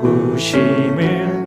부심을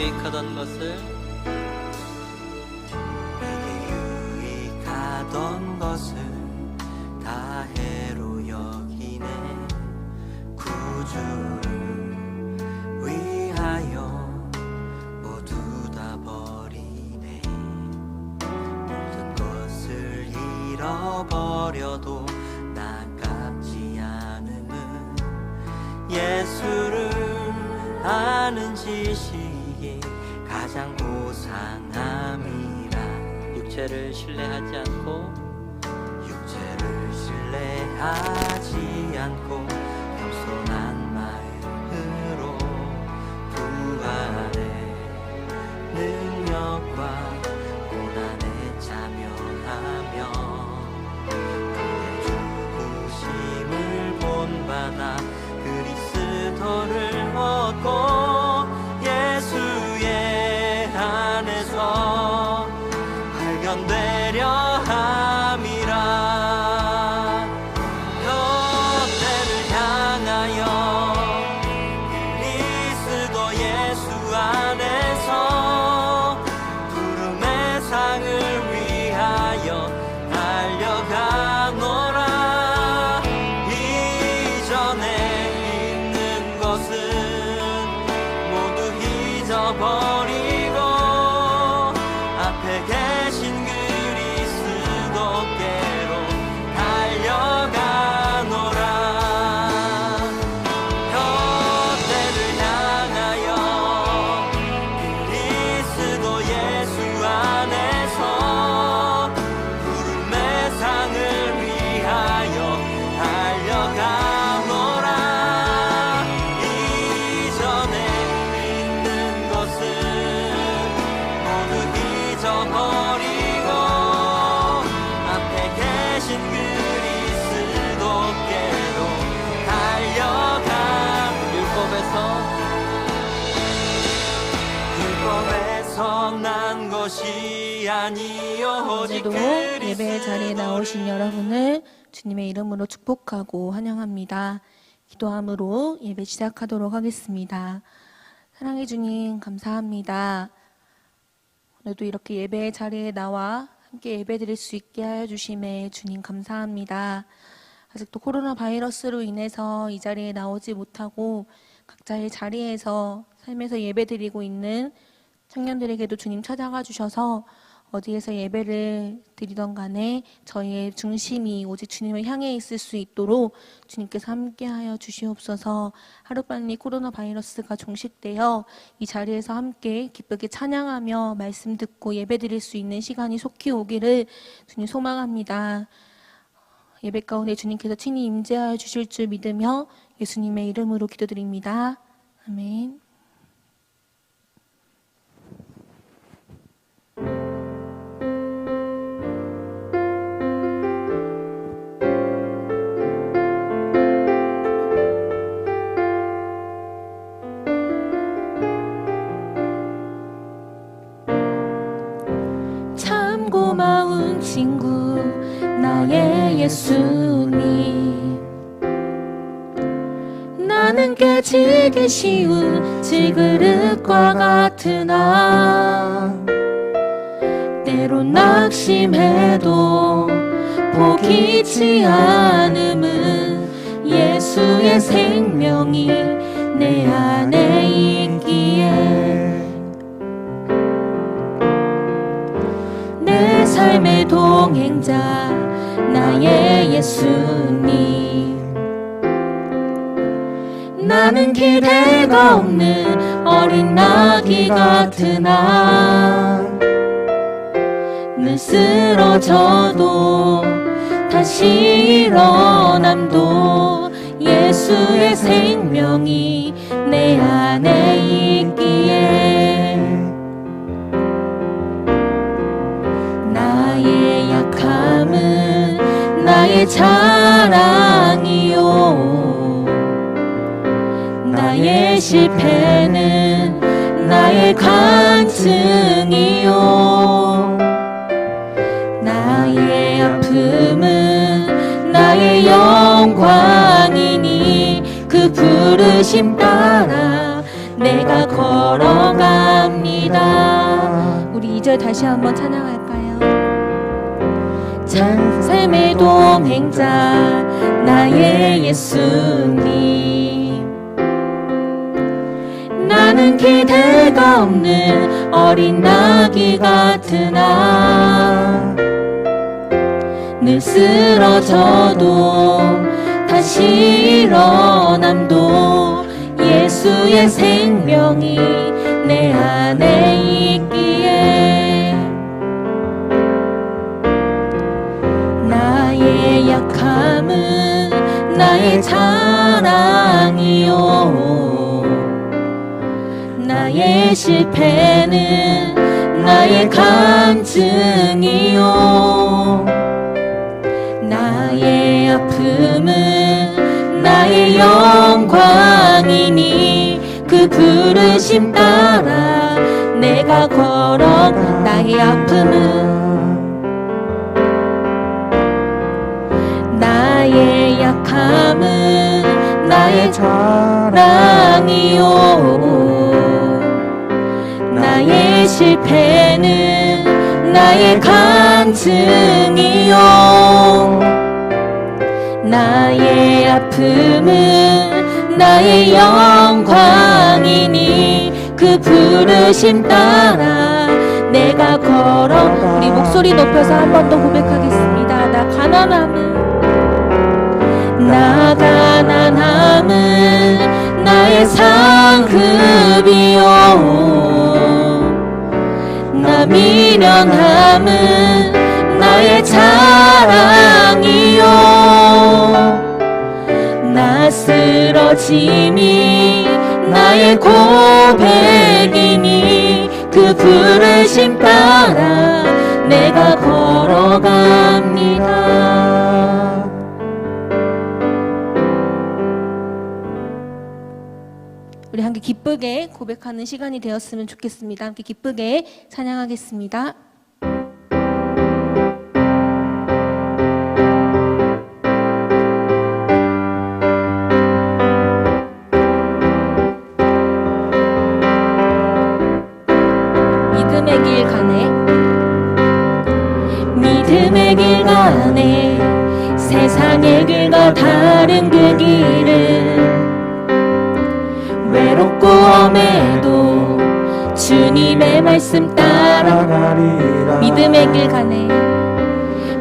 유익하던 것을 다 해로 여기네. 구주를 위하여 모두 다 버리네. 모든 것을 잃어버려도 나깝지 않음은 예수를 아는 지식이 가장 고상함이라. 육체를 신뢰하지 않고 신뢰하지 않고 겸손한 마음으로 부활의 능력과 고난에 참여하며 그의 죽으심을 본받아 그리스도를 얻고 예수의 안에서 발견되려 함이라. 버리고 앞에 계신 그리스도께로 달려가노라. 뼈대를 향하여 그리스도 예수 안에서 구름의 상을 위하여 달려가노라. 버리고 앞에 계신 그리스도께로 달려가. 율법에서 난 것이 아니요 오직 오늘도 예배 자리에 나오신 여러분을 주님의 이름으로 축복하고 환영합니다. 기도함으로 예배 시작하도록 하겠습니다. 사랑해 주님 감사합니다. 오늘도 이렇게 예배 자리에 나와 함께 예배 드릴 수 있게 하여 주심에 주님 감사합니다. 아직도 코로나 바이러스로 인해서 이 자리에 나오지 못하고 각자의 자리에서 삶에서 예배 드리고 있는 청년들에게도 주님 찾아가 주셔서 어디에서 예배를 드리던 간에 저희의 중심이 오직 주님을 향해 있을 수 있도록 주님께서 함께하여 주시옵소서. 하루빨리 코로나 바이러스가 종식되어 이 자리에서 함께 기쁘게 찬양하며 말씀 듣고 예배 드릴 수 있는 시간이 속히 오기를 주님 소망합니다. 예배 가운데 주님께서 친히 임재하여 주실 줄 믿으며 예수님의 이름으로 기도드립니다. 아멘. 고마운 친구 나의 예수님, 나는 깨지기 쉬운 질그릇과 같으나 때론 낙심해도 포기치 않음은 예수의 생명이 내 안에 있기에 내 삶의 동행자 나의 예수님, 나는 기대가 없는 어린 나귀 같으나 늘 쓰러져도 다시 일어남도 예수의 생명이 내 안에 있기에 나의 약함은 나의 자랑이요, 나의 실패는 나의 간증이요, 나의 아픔은 나의 영광이니 그 부르심 따라 내가 내가 걸어갑니다. 우리 2절 다시 한번 찬양할까요? 참 삶의 동행자 나의 예수님, 나는 기대가 없는 어린 나귀 같으나 늘 쓰러져도 다시 일어남도 예수의 생명이 내 안에 있기에 나의 약함은 나의 자랑이요, 나의 실패는 나의 간증이요, 나의 아픔은 나의 영광이니 그 부르심 따라 내가 걸어. 나의 아픔은 나의 약함은 나의 자랑이요, 나의 실패는 나의 간증이요, 나의 아픔은 나의 영광이니 그 부르심 따라 내가 걸어. 우리 목소리 높여서 한 번 더 고백하겠습니다. 나 가난함은 나의 상급이요, 나 미련함은 나의 자랑이요, 나 쓰러짐이 나의 고백이니 그 부르심 따라 내가 걸어갑니다. 우리 함께 기쁘게 고백하는 시간이 되었으면 좋겠습니다. 함께 기쁘게 찬양하겠습니다. 믿음의 길 가네, 믿음의 길 가네, 세상의 길과 다른 그 길을 외롭고 험해도 주님의 말씀 따라가리라. 믿음의 길 가네,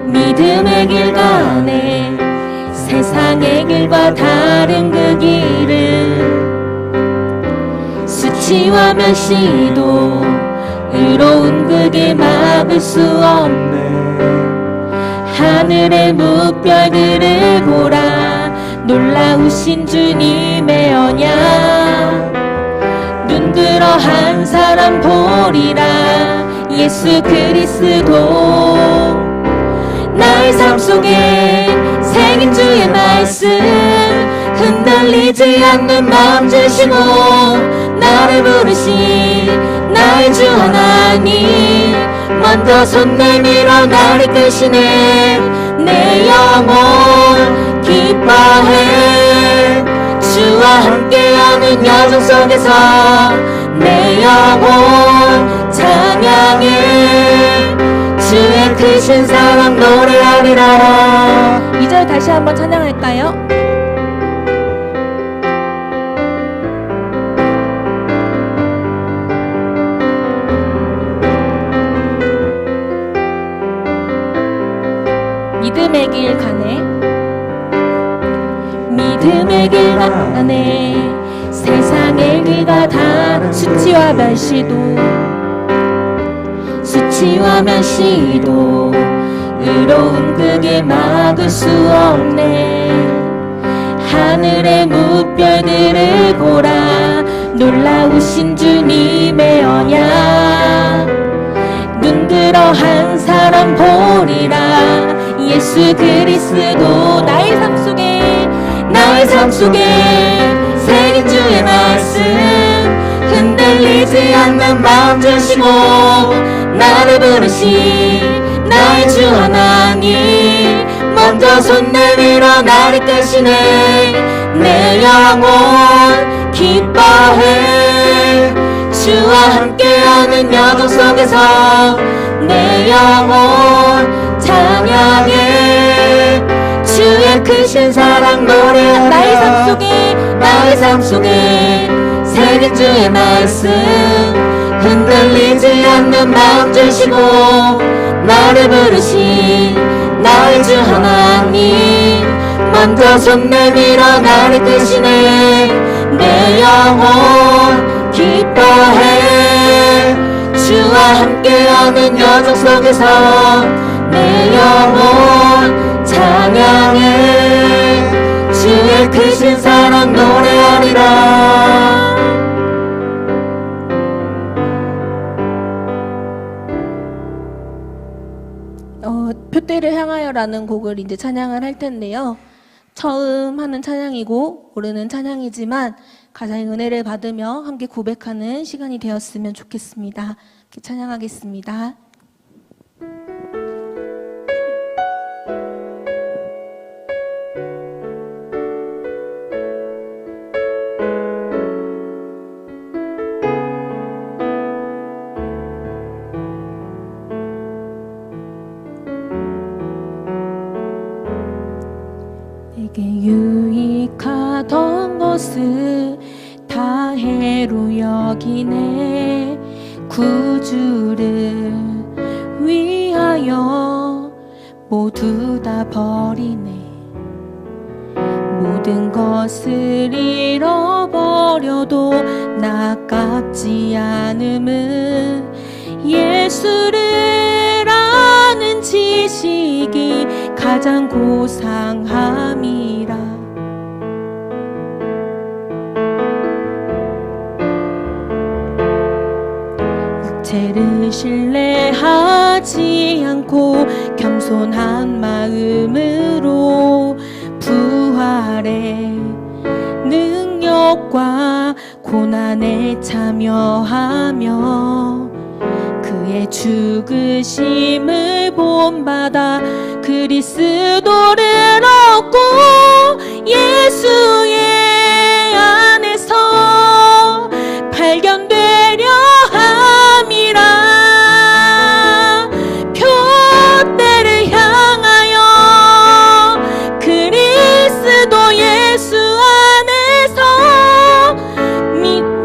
믿음의 길 가네, 세상의 길과 다른 그 길을 수치와 멸시도 의로운 그게 막을 수 없네. 하늘의 뭇별들을 보라, 놀라우신 주님의 언약, 눈들어 한 사람 보리라. 예수 그리스도 나의 삶 속에 새긴 주의 말씀, 흔들리지 않는 마음 주시고 나를 부르신 나의 주 하나님, 먼저 손 내밀어 나를 이끄시네. 내 영혼 기뻐해 주와 함께하는 여정 속에서 내 영혼 찬양해 주의 크신 사랑 노래하리라. 2절 다시 한번 찬양할까요? 믿음의 길 가네, 믿음의 길 가네, 세상의 길과 다 수치와 멸시도 의로운 그게 막을 수 없네. 하늘의 뭇별들을 보라, 놀라우신 주님의 언약, 눈들어 한 사람 보리라. 예수 그리스도 나의 삶 속에 새긴 주의 말씀, 흔들리지 않는 마음 주시고 나를 부르신 나의 주 하나님, 먼저 손 내밀어 나를 이끄시네. 내 영혼 기뻐해 주와 함께하는 여정 속에서 내 영혼 찬양해. 주의 크신 사랑 노래 나의 삶 속에 새긴 주의 말씀 흔들리지 않는 마음 주시고 나를 부르신 나의 주 하나님 먼저 손 내밀어 나를 끄시네. 내 영혼 기뻐해. 주와 함께하는 여정 속에서 내 영혼 찬양해. 주의 크신 사랑 노래하리라. 표대를 향하여라는 곡을 이제 찬양을 할 텐데요. 처음 하는 찬양이고 모르는 찬양이지만 가사의 은혜를 받으며 함께 고백하는 시간이 되었으면 좋겠습니다. 함께 찬양하겠습니다. 내게 유익하던 것을 다 해로 여기네. 구주를 위하여 모두 다 버리네. 모든 것을 잃어버려도 아깝지 않음은 예수를 아는 지식이 가장 고상함이라. 육체를 신뢰하지 않고 겸손한 마음으로 부활의 능력과 고난에 참여하며 그의 죽으심을 본받아 그리스도를 얻고 예수의 안에서 발견되려 함이라. 표대를 향하여 그리스도 예수 안에서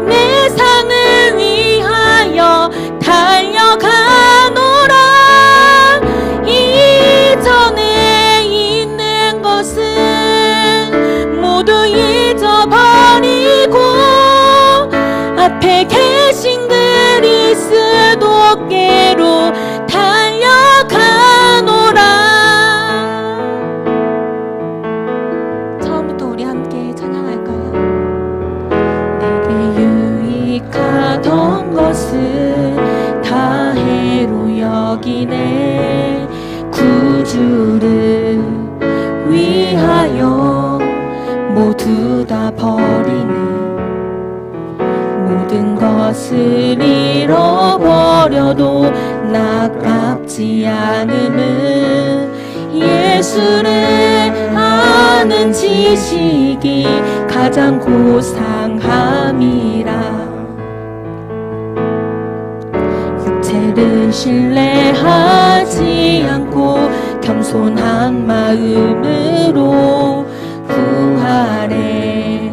내 상을 위하여 달려가노라. 이전에 있는 것은 모두 잊어버리고 앞에 계신 그리스도께로 달려가노라. 처음부터 우리 함께 찬양할까요? 내게 유익하던 것을 다 해로 여기네. 구주를 위하여 모두 다 버리네. 모든 것을 잃어버려도 아깝지 않음은 예수를 아는 지식이 가장 고상함이라. 육체를 신뢰하지 않고 겸손한 마음으로 부활의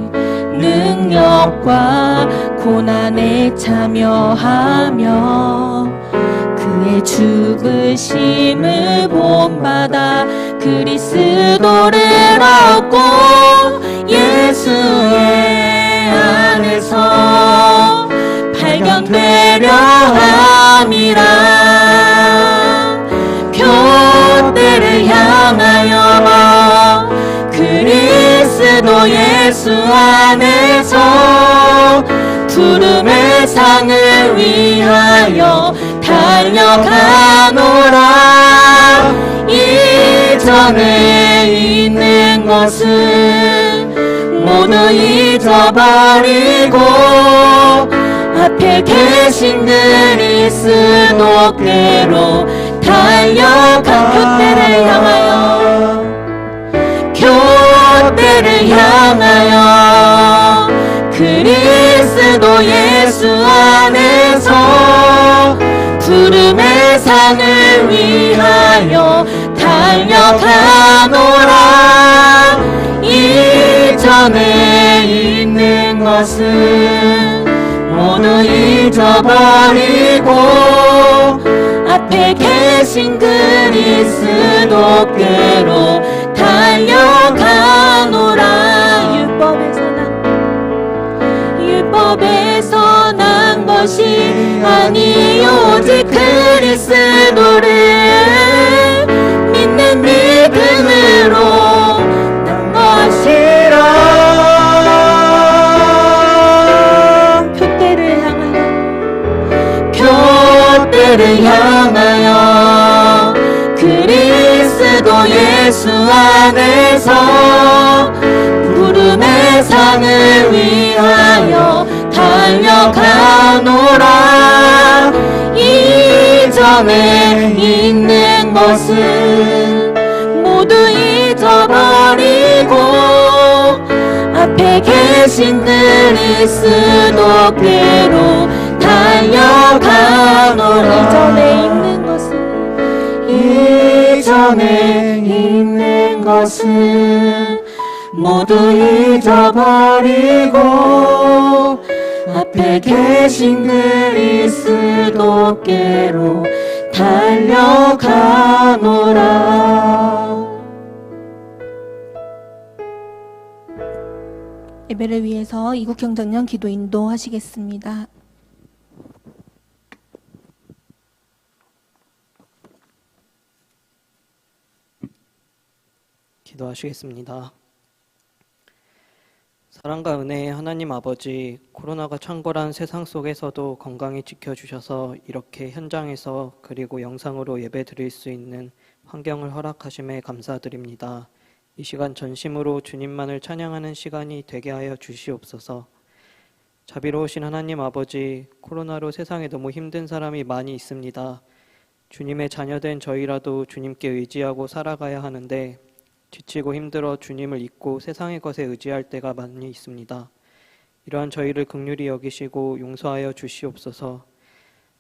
능력과 고난에 참여하며 그의 죽으심을 본받아 그리스도를 얻고 예수의 안에서 발견되려 함이라. 표대를 향하여 그리스도 예수 안에서 푸름의 상을 위하여 달려가노라. 이전에 있는 것은 모두 잊어버리고 앞에 계신 그리스도께로 달려가. 표대를 향하여 그리스도 예수 예수 안에서 부름의 상을 위하여 달려가노라. 이전에 있는 것은 모두 잊어버리고 앞에 계신 그리스도께로 달려가노라. 율법에서 난 것이 아니 오직 그리스도를 믿는 믿음으로 난 것이라. 표대를 향하여 그리스도 예수 안에서 부름의 상을 위하여 달려가노라. 이전에 있는 것은 모두 잊어버리고 앞에 계신 그리스도께로 달려가노라. 이전에 있는 것은 모두 잊어버리고 앞에 계신 그리스도께로 달려가노라. 예배를 위해서 이국형장년 기도 인도하시겠습니다. 기도하시겠습니다. 사랑과 은혜의 하나님 아버지, 코로나가 창궐한 세상 속에서도 건강히 지켜주셔서 이렇게 현장에서 그리고 영상으로 예배 드릴 수 있는 환경을 허락하심에 감사드립니다. 이 시간 전심으로 주님만을 찬양하는 시간이 되게 하여 주시옵소서. 자비로우신 하나님 아버지, 코로나로 세상에 너무 힘든 사람이 많이 있습니다. 주님의 자녀된 저희라도 주님께 의지하고 살아가야 하는데 지치고 힘들어 주님을 잊고 세상의 것에 의지할 때가 많이 있습니다. 이러한 저희를 긍휼히 여기시고 용서하여 주시옵소서.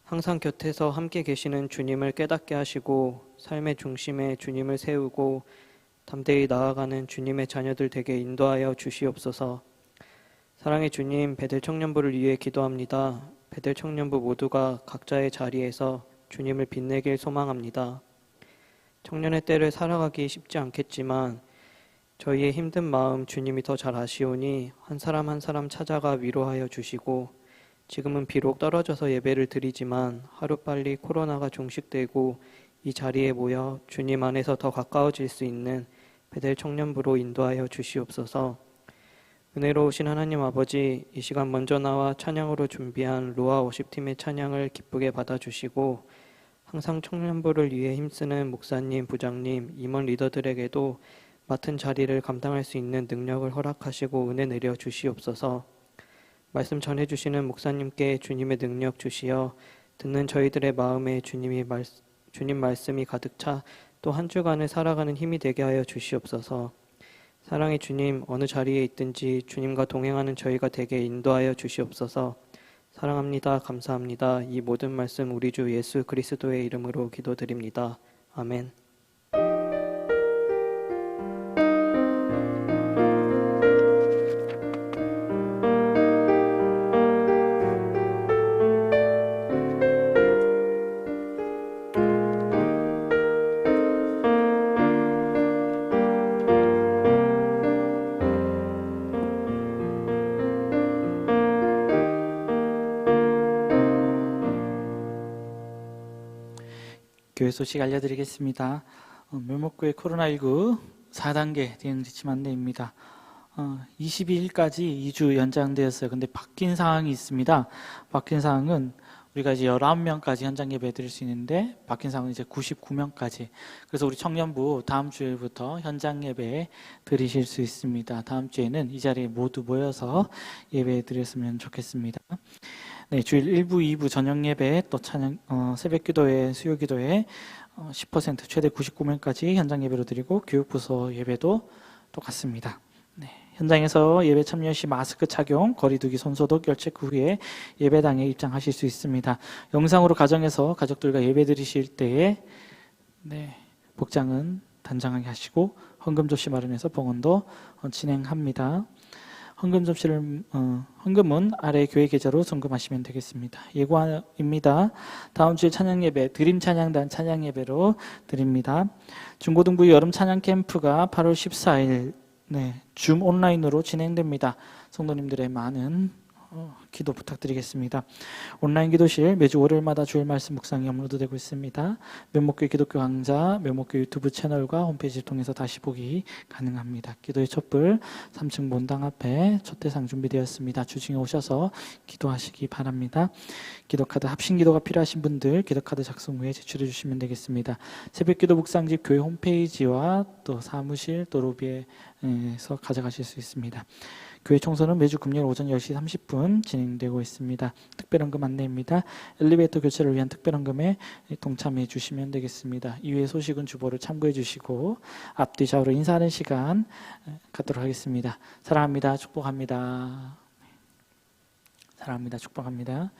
항상 곁에서 함께 계시는 주님을 깨닫게 하시고 삶의 중심에 주님을 세우고 담대히 나아가는 주님의 자녀들 되게 인도하여 주시옵소서. 사랑의 주님, 베델 청년부를 위해 기도합니다. 베델 청년부 모두가 각자의 자리에서 주님을 빛내길 소망합니다. 청년의 때를 살아가기 쉽지 않겠지만 저희의 힘든 마음 주님이 더 잘 아시오니 한 사람 한 사람 찾아가 위로하여 주시고 지금은 비록 떨어져서 예배를 드리지만 하루빨리 코로나가 종식되고 이 자리에 모여 주님 안에서 더 가까워질 수 있는 베델 청년부로 인도하여 주시옵소서. 은혜로우신 하나님 아버지, 이 시간 먼저 나와 찬양으로 준비한 로아 워십팀의 찬양을 기쁘게 받아주시고 항상 청년부를 위해 힘쓰는 목사님, 부장님, 임원 리더들에게도 맡은 자리를 감당할 수 있는 능력을 허락하시고 은혜 내려 주시옵소서. 말씀 전해주시는 목사님께 주님의 능력 주시어 듣는 저희들의 마음에 주님 말씀이 가득 차 또 한 주간을 살아가는 힘이 되게 하여 주시옵소서. 사랑의 주님, 어느 자리에 있든지 주님과 동행하는 저희가 되게 인도하여 주시옵소서. 사랑합니다. 감사합니다. 이 모든 말씀 우리 주 예수 그리스도의 이름으로 기도드립니다. 아멘. 교회 소식 알려드리겠습니다. 묘목교회 코로나19 4단계 대응 지침 안내입니다. 22일까지 2주 연장되었어요. 근데 바뀐 사항이 있습니다. 바뀐 사항은 우리가 이제 19명까지 현장 예배 드릴 수 있는데 바뀐 사항은 이제 99명까지. 그래서 우리 청년부 다음 주일부터 현장 예배 드리실 수 있습니다. 다음 주에는 이 자리에 모두 모여서 예배 드렸으면 좋겠습니다. 네, 주일 1부, 2부 저녁 예배, 또 찬양, 새벽 기도회, 수요 기도회 10% 최대 99명까지 현장 예배로 드리고 교육부서 예배도 똑같습니다. 네. 현장에서 예배 참여 시 마스크 착용, 거리두기, 손소독, 결체크 후에 예배당에 입장하실 수 있습니다. 영상으로 가정에서 가족들과 예배 드리실 때에 복장은 단정하게 하시고 헌금 접시 마련해서 봉헌도 진행합니다. 헌금은 아래 교회 계좌로 송금하시면 되겠습니다. 예고입니다. 다음 주에 찬양 예배, 드림 찬양단 찬양 예배로 드립니다. 중고등부 여름 찬양 캠프가 8월 14일 줌 온라인으로 진행됩니다. 성도님들의 많은 기도 부탁드리겠습니다. 온라인 기도실 매주 월요일마다 주일 말씀 묵상이 업로드되고 있습니다. 면목교회 기독교 강좌, 면목교회 유튜브 채널과 홈페이지를 통해서 다시 보기 가능합니다. 기도의 촛불 3층 본당 앞에 초대상 준비되었습니다. 주중에 오셔서 기도하시기 바랍니다. 기도카드 합심 기도가 필요하신 분들 기도카드 작성 후에 제출해 주시면 되겠습니다. 새벽기도 묵상집 교회 홈페이지와 또 사무실, 또 로비에서 가져가실 수 있습니다. 교회 청소는 매주 금요일 오전 10시 30분 진행되고 있습니다. 특별헌금 안내입니다. 엘리베이터 교체를 위한 특별헌금에 동참해 주시면 되겠습니다. 이외의 소식은 주보를 참고해 주시고 앞뒤 좌우로 인사하는 시간 갖도록 하겠습니다. 사랑합니다. 축복합니다. 사랑합니다. 축복합니다.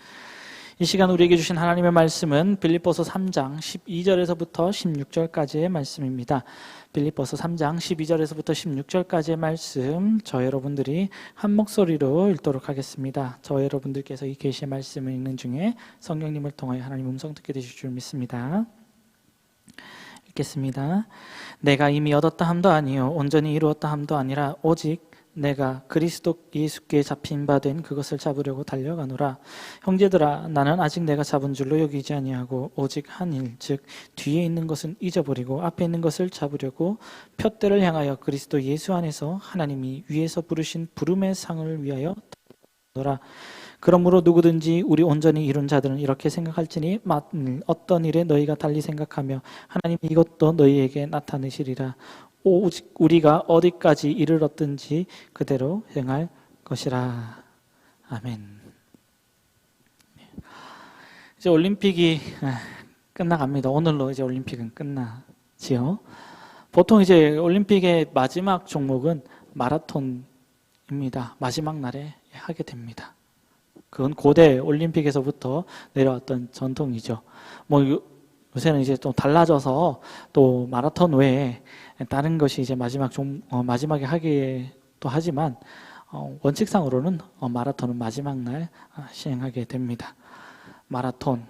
이 시간 우리에게 주신 하나님의 말씀은 빌립보서 3장 12절에서부터 16절까지의 말씀입니다. 빌립보서 3장 12절에서부터 16절까지의 말씀, 저 여러분들이 한 목소리로 읽도록 하겠습니다. 저 여러분들께서 이 계시의 말씀을 읽는 중에 성령님을 통하여 하나님 음성 듣게 되실 줄 믿습니다. 읽겠습니다. 내가 이미 얻었다 함도 아니요 온전히 이루었다 함도 아니라 오직 내가 그리스도 예수께 잡힌 바 된 그것을 잡으려고 달려가노라. 형제들아, 나는 아직 내가 잡은 줄로 여기지 아니하고 오직 한 일, 즉 뒤에 있는 것은 잊어버리고 앞에 있는 것을 잡으려고 푯대를 향하여 그리스도 예수 안에서 하나님이 위에서 부르신 부름의 상을 위하여 달려가노라. 그러므로 누구든지 우리 온전히 이룬 자들은 이렇게 생각할지니 어떤 일에 너희가 달리 생각하며 하나님이 이것도 너희에게 나타내시리라. 오직 우리가 어디까지 이르렀든지 그대로 행할 것이라. 아멘. 이제 올림픽이 끝나갑니다. 오늘로 이제 올림픽은 끝나지요. 보통 이제 올림픽의 마지막 종목은 마라톤입니다. 마지막 날에 하게 됩니다. 그건 고대 올림픽에서부터 내려왔던 전통이죠. 요새는 이제 또 달라져서 또 마라톤 외에 다른 것이 이제 마지막에 하기도 하지만 원칙상으로는 마라톤은 마지막 날 시행하게 됩니다. 마라톤,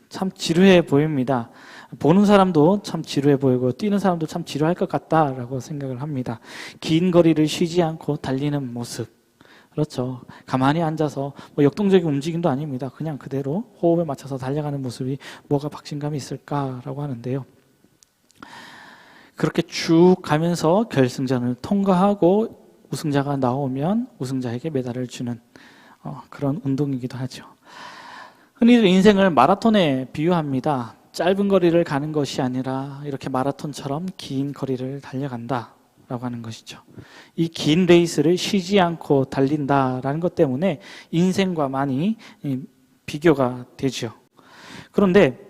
참 지루해 보입니다. 보는 사람도 참 지루해 보이고 뛰는 사람도 참 지루할 것 같다라고 생각을 합니다. 긴 거리를 쉬지 않고 달리는 모습, 그렇죠. 가만히 앉아서 역동적인 움직임도 아닙니다. 그냥 그대로 호흡에 맞춰서 달려가는 모습이 뭐가 박진감이 있을까라고 하는데요. 그렇게 쭉 가면서 결승전을 통과하고 우승자가 나오면 우승자에게 메달을 주는 그런 운동이기도 하죠. 흔히들 인생을 마라톤에 비유합니다. 짧은 거리를 가는 것이 아니라 이렇게 마라톤처럼 긴 거리를 달려간다 라고 하는 것이죠. 이 긴 레이스를 쉬지 않고 달린다라는 것 때문에 인생과 많이 비교가 되죠. 그런데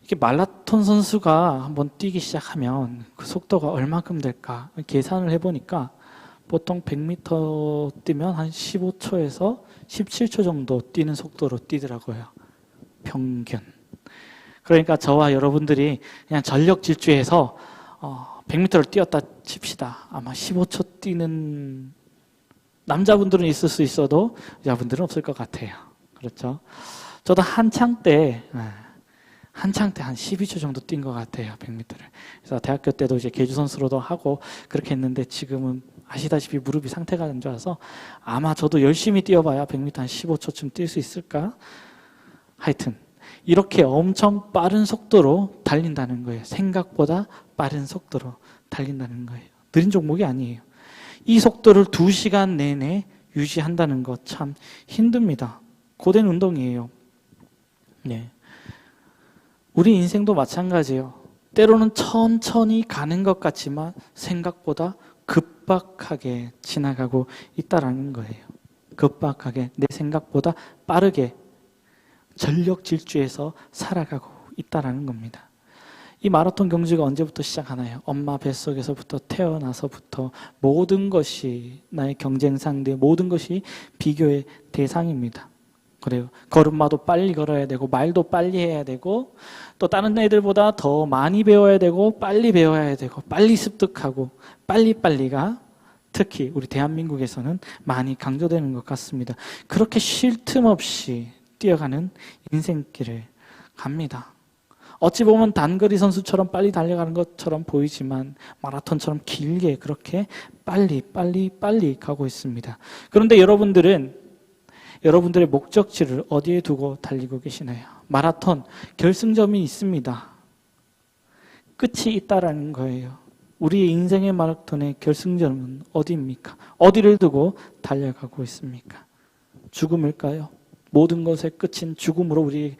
이게 마라톤 선수가 한번 뛰기 시작하면 그 속도가 얼마큼 될까 계산을 해보니까 보통 100m 뛰면 한 15초에서 17초 정도 뛰는 속도로 뛰더라고요. 평균. 그러니까 저와 여러분들이 그냥 전력 질주해서 100m를 뛰었다 칩시다. 아마 15초 뛰는 남자분들은 있을 수 있어도 여자분들은 없을 것 같아요. 그렇죠? 저도 한창 때 한 12초 정도 뛴 것 같아요. 100m를. 그래서 대학교 때도 이제 계주 선수로도 하고 그렇게 했는데 지금은 아시다시피 무릎이 상태가 안 좋아서 아마 저도 열심히 뛰어봐야 100m 한 15초쯤 뛸 수 있을까? 하여튼 이렇게 엄청 빠른 속도로 달린다는 거예요. 생각보다 빠른 속도로 달린다는 거예요. 느린 종목이 아니에요. 이 속도를 2시간 내내 유지한다는 것 참 힘듭니다. 고된 운동이에요. 우리 인생도 마찬가지예요. 때로는 천천히 가는 것 같지만 생각보다 급박하게 지나가고 있다라는 거예요. 급박하게 내 생각보다 빠르게 전력 질주해서 살아가고 있다라는 겁니다. 이 마라톤 경주가 언제부터 시작하나요? 엄마 뱃속에서부터 태어나서부터 모든 것이 나의 경쟁 상대, 모든 것이 비교의 대상입니다. 그래요. 걸음마도 빨리 걸어야 되고 말도 빨리 해야 되고 또 다른 애들보다 더 많이 배워야 되고 빨리 배워야 되고 빨리 습득하고 빨리빨리가 특히 우리 대한민국에서는 많이 강조되는 것 같습니다. 그렇게 쉴 틈 없이 뛰어가는 인생길을 갑니다. 어찌 보면 단거리 선수처럼 빨리 달려가는 것처럼 보이지만 마라톤처럼 길게 그렇게 빨리 가고 있습니다. 그런데 여러분들의 목적지를 어디에 두고 달리고 계시나요? 마라톤 결승점이 있습니다. 끝이 있다라는 거예요. 우리의 인생의 마라톤의 결승점은 어디입니까? 어디를 두고 달려가고 있습니까? 죽음일까요? 모든 것의 끝인 죽음으로 우리의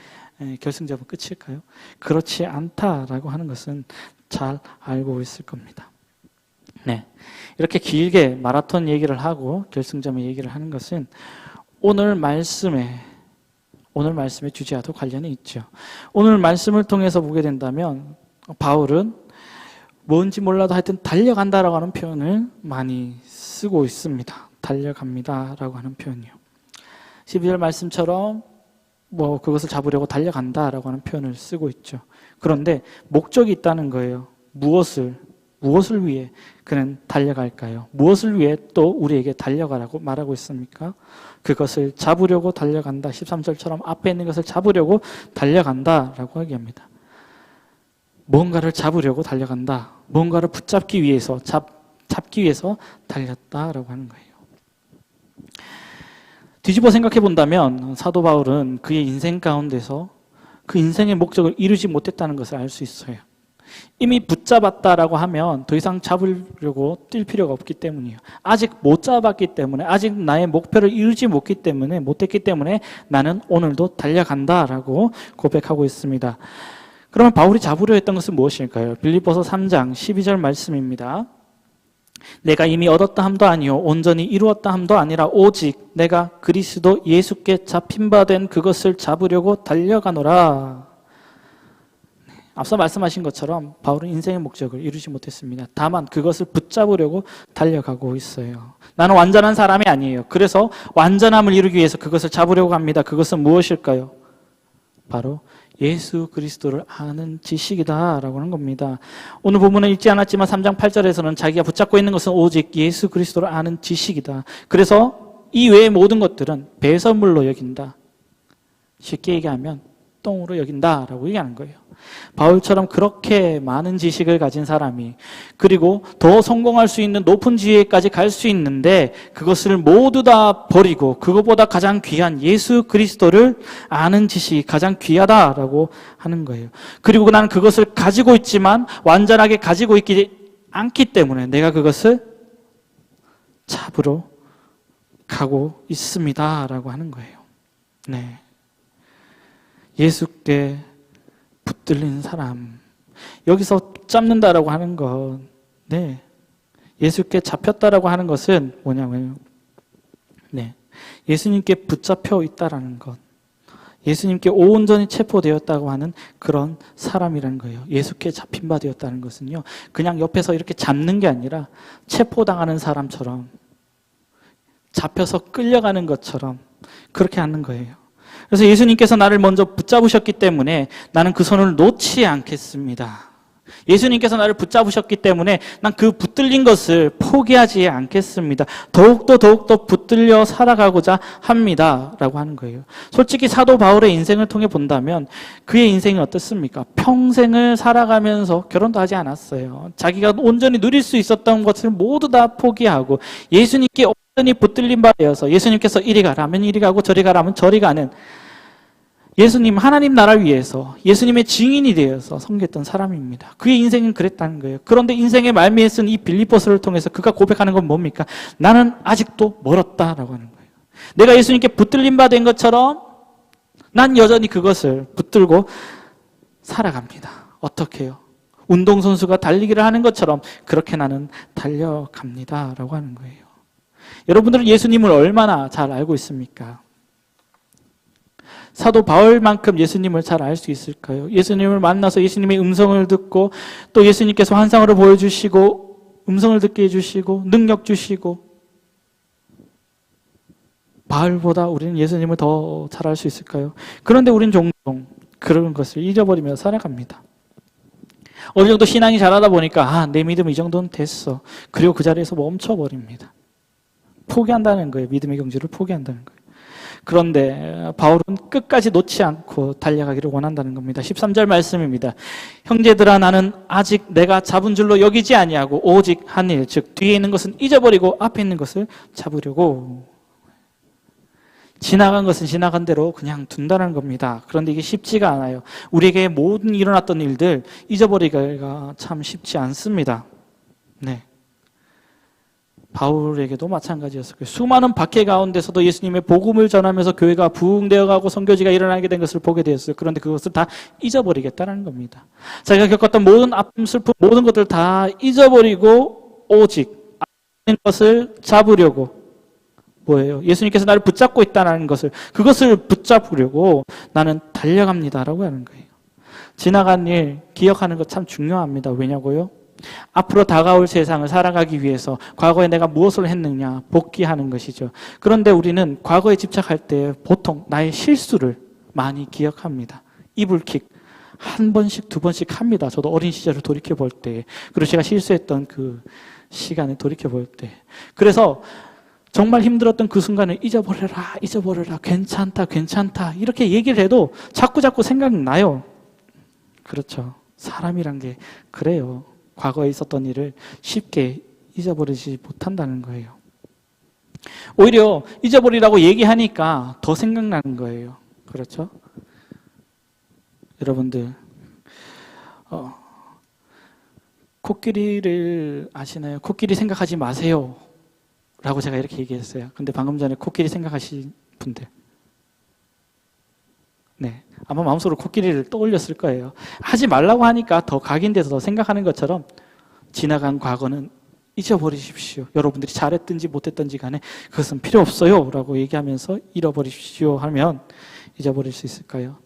결승점은 끝일까요? 그렇지 않다라고 하는 것은 잘 알고 있을 겁니다. 네, 이렇게 길게 마라톤 얘기를 하고 결승점의 얘기를 하는 것은 오늘 말씀의 주제와도 관련이 있죠. 오늘 말씀을 통해서 보게 된다면 바울은 뭔지 몰라도 하여튼 달려간다라고 하는 표현을 많이 쓰고 있습니다. 달려갑니다라고 하는 표현이요. 12절 말씀처럼 그것을 잡으려고 달려간다라고 하는 표현을 쓰고 있죠. 그런데 목적이 있다는 거예요. 무엇을 위해 그는 달려갈까요? 무엇을 위해 또 우리에게 달려가라고 말하고 있습니까? 그것을 잡으려고 달려간다. 13절처럼 앞에 있는 것을 잡으려고 달려간다라고 얘기합니다. 뭔가를 잡으려고 달려간다. 뭔가를 붙잡기 위해서 잡기 위해서 달렸다라고 하는 거예요. 뒤집어 생각해 본다면 사도 바울은 그의 인생 가운데서 그 인생의 목적을 이루지 못했다는 것을 알 수 있어요. 이미 붙잡았다라고 하면 더 이상 잡으려고 뛸 필요가 없기 때문이에요. 아직 못 잡았기 때문에, 아직 나의 목표를 이루지 못했기 때문에 나는 오늘도 달려간다라고 고백하고 있습니다. 그러면 바울이 잡으려 했던 것은 무엇일까요? 빌립보서 3장 12절 말씀입니다. 내가 이미 얻었다 함도 아니요 온전히 이루었다 함도 아니라 오직 내가 그리스도 예수께 잡힌 바 된 그것을 잡으려고 달려가노라. 앞서 말씀하신 것처럼 바울은 인생의 목적을 이루지 못했습니다. 다만 그것을 붙잡으려고 달려가고 있어요. 나는 완전한 사람이 아니에요. 그래서 완전함을 이루기 위해서 그것을 잡으려고 합니다. 그것은 무엇일까요? 바로 예수 그리스도를 아는 지식이다라고 하는 겁니다. 오늘 본문은 읽지 않았지만 3장 8절에서는 자기가 붙잡고 있는 것은 오직 예수 그리스도를 아는 지식이다. 그래서 이 외의 모든 것들은 배설물로 여긴다. 쉽게 얘기하면 똥으로 여긴다라고 얘기하는 거예요. 바울처럼 그렇게 많은 지식을 가진 사람이 그리고 더 성공할 수 있는 높은 지혜까지 갈 수 있는데 그것을 모두 다 버리고 그것보다 가장 귀한 예수 그리스도를 아는 지식이 가장 귀하다라고 하는 거예요. 그리고 나는 그것을 가지고 있지만 완전하게 가지고 있지 않기 때문에 내가 그것을 잡으러 가고 있습니다라고 하는 거예요. 네. 예수께 붙들린 사람. 여기서 잡는다라고 하는 것, 네. 예수께 잡혔다라고 하는 것은 뭐냐면요. 네. 예수님께 붙잡혀 있다라는 것. 예수님께 온전히 체포되었다고 하는 그런 사람이라는 거예요. 예수께 잡힌 바 되었다는 것은요. 그냥 옆에서 이렇게 잡는 게 아니라 체포당하는 사람처럼 잡혀서 끌려가는 것처럼 그렇게 하는 거예요. 그래서 예수님께서 나를 먼저 붙잡으셨기 때문에 나는 그 손을 놓지 않겠습니다. 예수님께서 나를 붙잡으셨기 때문에 난 그 붙들린 것을 포기하지 않겠습니다. 더욱더 붙들려 살아가고자 합니다. 라고 하는 거예요. 솔직히 사도 바울의 인생을 통해 본다면 그의 인생이 어떻습니까? 평생을 살아가면서 결혼도 하지 않았어요. 자기가 온전히 누릴 수 있었던 것을 모두 다 포기하고 예수님께 온전히 붙들린 바 되어서 예수님께서 이리 가라면 이리 가고 저리 가라면 저리 가는 예수님, 하나님 나라를 위해서 예수님의 증인이 되어서 섬겼던 사람입니다. 그의 인생은 그랬다는 거예요. 그런데 인생의 말미에 쓴 이 빌립보서를 통해서 그가 고백하는 건 뭡니까? 나는 아직도 멀었다라고 하는 거예요. 내가 예수님께 붙들린 바 된 것처럼 난 여전히 그것을 붙들고 살아갑니다. 어떻게 해요? 운동선수가 달리기를 하는 것처럼 그렇게 나는 달려갑니다라고 하는 거예요. 여러분들은 예수님을 얼마나 잘 알고 있습니까? 사도 바울만큼 예수님을 잘 알 수 있을까요? 예수님을 만나서 예수님의 음성을 듣고 또 예수님께서 환상으로 보여주시고 음성을 듣게 해주시고 능력 주시고 바울보다 우리는 예수님을 더 잘 알 수 있을까요? 그런데 우린 종종 그런 것을 잊어버리며 살아갑니다. 어느 정도 신앙이 자라다 보니까 내 믿음 이 정도는 됐어. 그리고 그 자리에서 멈춰버립니다. 포기한다는 거예요. 믿음의 경주를 포기한다는 거예요. 그런데 바울은 끝까지 놓지 않고 달려가기를 원한다는 겁니다. 13절 말씀입니다. 형제들아 나는 아직 내가 잡은 줄로 여기지 아니하고 오직 한 일, 즉 뒤에 있는 것은 잊어버리고 앞에 있는 것을 잡으려고. 지나간 것은 지나간 대로 그냥 둔다는 겁니다. 그런데 이게 쉽지가 않아요. 우리에게 모든 일어났던 일들 잊어버리기가 참 쉽지 않습니다. 네. 바울에게도 마찬가지였을 거예요. 수많은 박해 가운데서도 예수님의 복음을 전하면서 교회가 부흥되어가고 선교지가 일어나게 된 것을 보게 되었어요. 그런데 그것을 다 잊어버리겠다는 겁니다. 자기가 겪었던 모든 아픔, 슬픔, 모든 것들 다 잊어버리고 오직 앞에 것을 잡으려고. 뭐예요? 예수님께서 나를 붙잡고 있다는 것을, 그것을 붙잡으려고 나는 달려갑니다라고 하는 거예요. 지나간 일 기억하는 것 참 중요합니다. 왜냐고요? 앞으로 다가올 세상을 살아가기 위해서 과거에 내가 무엇을 했느냐 복귀하는 것이죠. 그런데 우리는 과거에 집착할 때 보통 나의 실수를 많이 기억합니다. 이불킥 한 번씩 두 번씩 합니다. 저도 어린 시절을 돌이켜볼 때, 그리고 제가 실수했던 그 시간을 돌이켜볼 때, 그래서 정말 힘들었던 그 순간을 잊어버려라, 괜찮다 이렇게 얘기를 해도 자꾸 생각나요. 그렇죠. 사람이란 게 그래요. 과거에 있었던 일을 쉽게 잊어버리지 못한다는 거예요. 오히려 잊어버리라고 얘기하니까 더 생각나는 거예요. 그렇죠? 여러분들 코끼리를 아시나요? 코끼리 생각하지 마세요 라고 제가 이렇게 얘기했어요. 근데 방금 전에 코끼리 생각하신 분들, 네, 아마 마음속으로 코끼리를 떠올렸을 거예요. 하지 말라고 하니까 더 각인돼서 더 생각하는 것처럼 지나간 과거는 잊어버리십시오. 여러분들이 잘했든지 못했든지 간에 그것은 필요 없어요 라고 얘기하면서 잃어버리십시오 하면 잊어버릴 수 있을까요?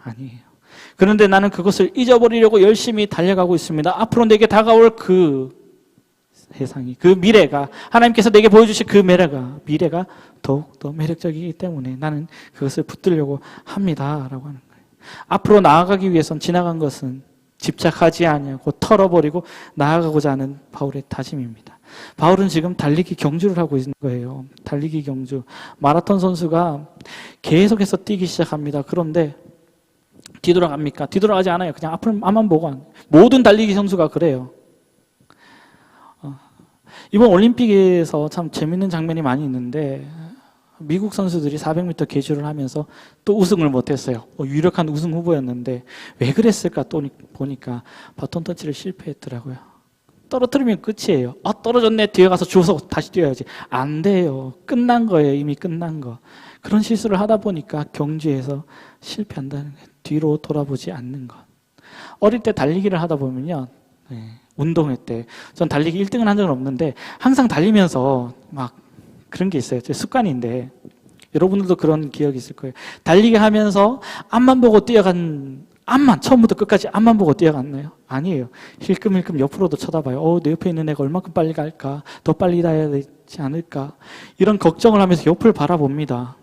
아니에요. 그런데 나는 그것을 잊어버리려고 열심히 달려가고 있습니다. 앞으로 내게 다가올 그 세상이, 그 미래가, 하나님께서 내게 보여주실 그 미래가 더욱더 매력적이기 때문에 나는 그것을 붙들려고 합니다 라고 하는 거예요. 앞으로 나아가기 위해선 지나간 것은 집착하지 아니하고 털어버리고 나아가고자 하는 바울의 다짐입니다. 바울은 지금 달리기 경주를 하고 있는 거예요. 달리기 경주. 마라톤 선수가 계속해서 뛰기 시작합니다. 그런데 뒤돌아갑니까? 뒤돌아가지 않아요. 그냥 앞만 보고. 모든 달리기 선수가 그래요. 이번 올림픽에서 참 재밌는 장면이 많이 있는데 미국 선수들이 400m 계주를 하면서 또 우승을 못했어요. 유력한 우승 후보였는데 왜 그랬을까 또 보니까 바톤 터치를 실패했더라고요. 떨어뜨리면 끝이에요. 떨어졌네, 뒤에 가서 주워서 다시 뛰어야지. 안 돼요. 끝난 거예요. 이미 끝난 거. 그런 실수를 하다 보니까 경주에서 실패한다는 거예요. 뒤로 돌아보지 않는 것. 어릴 때 달리기를 하다 보면요, 운동회 때 전 달리기 1등은 한 적은 없는데 항상 달리면서 막 그런 게 있어요. 제 습관인데 여러분들도 그런 기억이 있을 거예요. 달리기 하면서 앞만 보고 처음부터 끝까지 앞만 보고 뛰어갔나요? 아니에요. 힐끔힐끔 옆으로도 쳐다봐요. 내 옆에 있는 애가 얼마큼 빨리 갈까? 더 빨리 가야 되지 않을까? 이런 걱정을 하면서 옆을 바라봅니다.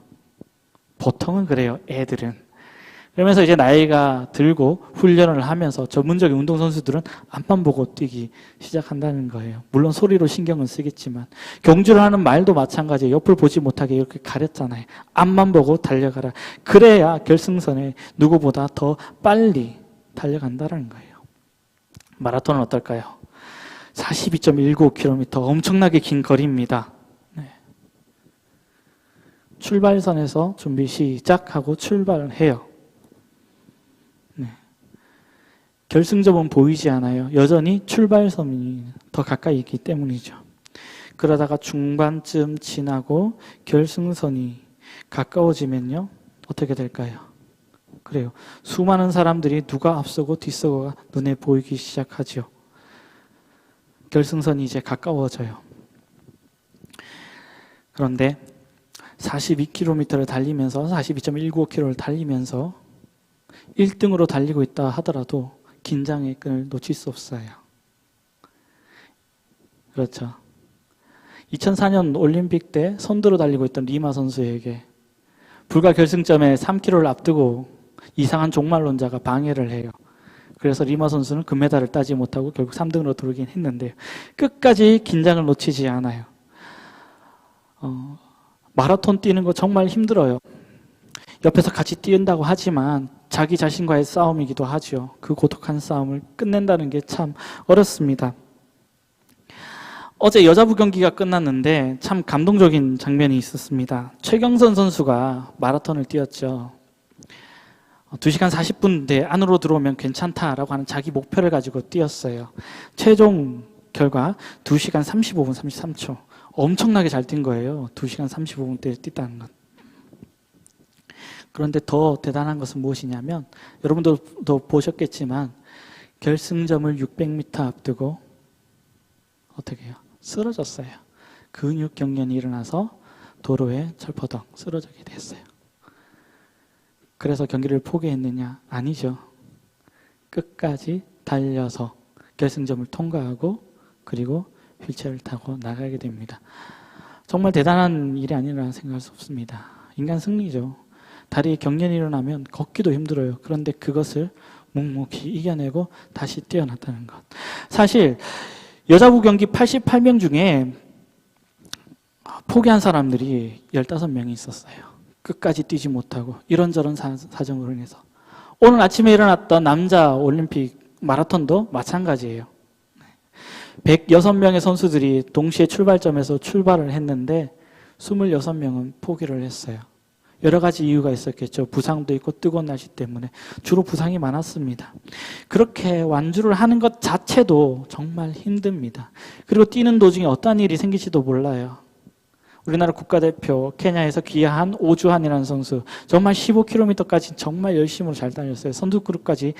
보통은 그래요, 애들은. 그러면서 이제 나이가 들고 훈련을 하면서 전문적인 운동선수들은 앞만 보고 뛰기 시작한다는 거예요. 물론 소리로 신경은 쓰겠지만 경주를 하는 말도 마찬가지예요. 옆을 보지 못하게 이렇게 가렸잖아요. 앞만 보고 달려가라. 그래야 결승선에 누구보다 더 빨리 달려간다는 거예요. 마라톤은 어떨까요? 42.19km 엄청나게 긴 거리입니다. 네. 출발선에서 준비 시작하고 출발을 해요. 결승점은 보이지 않아요. 여전히 출발선이 더 가까이 있기 때문이죠. 그러다가 중반쯤 지나고 결승선이 가까워지면요, 어떻게 될까요? 그래요. 수많은 사람들이 누가 앞서고 뒤서고가 눈에 보이기 시작하죠. 결승선이 이제 가까워져요. 그런데 42km를 달리면서 42.195km를 달리면서 1등으로 달리고 있다 하더라도 긴장의 끈을 놓칠 수 없어요. 그렇죠. 2004년 올림픽 때 선두로 달리고 있던 리마 선수에게 불과 결승점에 3km를 앞두고 이상한 종말론자가 방해를 해요. 그래서 리마 선수는 금메달을 따지 못하고 결국 3등으로 들어오긴 했는데 끝까지 긴장을 놓치지 않아요. 마라톤 뛰는 거 정말 힘들어요. 옆에서 같이 뛴다고 하지만 자기 자신과의 싸움이기도 하죠. 그 고독한 싸움을 끝낸다는 게 참 어렵습니다. 어제 여자부 경기가 끝났는데 참 감동적인 장면이 있었습니다. 최경선 선수가 마라톤을 뛰었죠. 2시간 40분대 안으로 들어오면 괜찮다라고 하는 자기 목표를 가지고 뛰었어요. 최종 결과 2시간 35분 33초. 엄청나게 잘 뛴 거예요. 2시간 35분대에 뛰다는 건. 그런데 더 대단한 것은 무엇이냐면 여러분도 보셨겠지만 결승점을 600m 앞두고 어떻게 해요? 쓰러졌어요. 근육 경련이 일어나서 도로에 철퍼덩 쓰러지게 됐어요. 그래서 경기를 포기했느냐? 아니죠. 끝까지 달려서 결승점을 통과하고 그리고 휠체어를 타고 나가게 됩니다. 정말 대단한 일이 아니라 생각할 수 없습니다. 인간 승리죠. 다리에 경련이 일어나면 걷기도 힘들어요. 그런데 그것을 묵묵히 이겨내고 다시 뛰어났다는 것. 사실 여자부 경기 88명 중에 포기한 사람들이 15명이 있었어요. 끝까지 뛰지 못하고 이런저런 사정으로 인해서. 오늘 아침에 일어났던 남자 올림픽 마라톤도 마찬가지예요. 106명의 선수들이 동시에 출발점에서 출발을 했는데 26명은 포기를 했어요. 여러 가지 이유가 있었겠죠. 부상도 있고 뜨거운 날씨 때문에 주로 부상이 많았습니다. 그렇게 완주를 하는 것 자체도 정말 힘듭니다. 그리고 뛰는 도중에 어떠한 일이 생길지도 몰라요. 우리나라 국가대표 케냐에서 귀화한 오주환이라는 선수 정말 15km까지 정말 열심으로 잘 달렸어요. 선두 그룹까지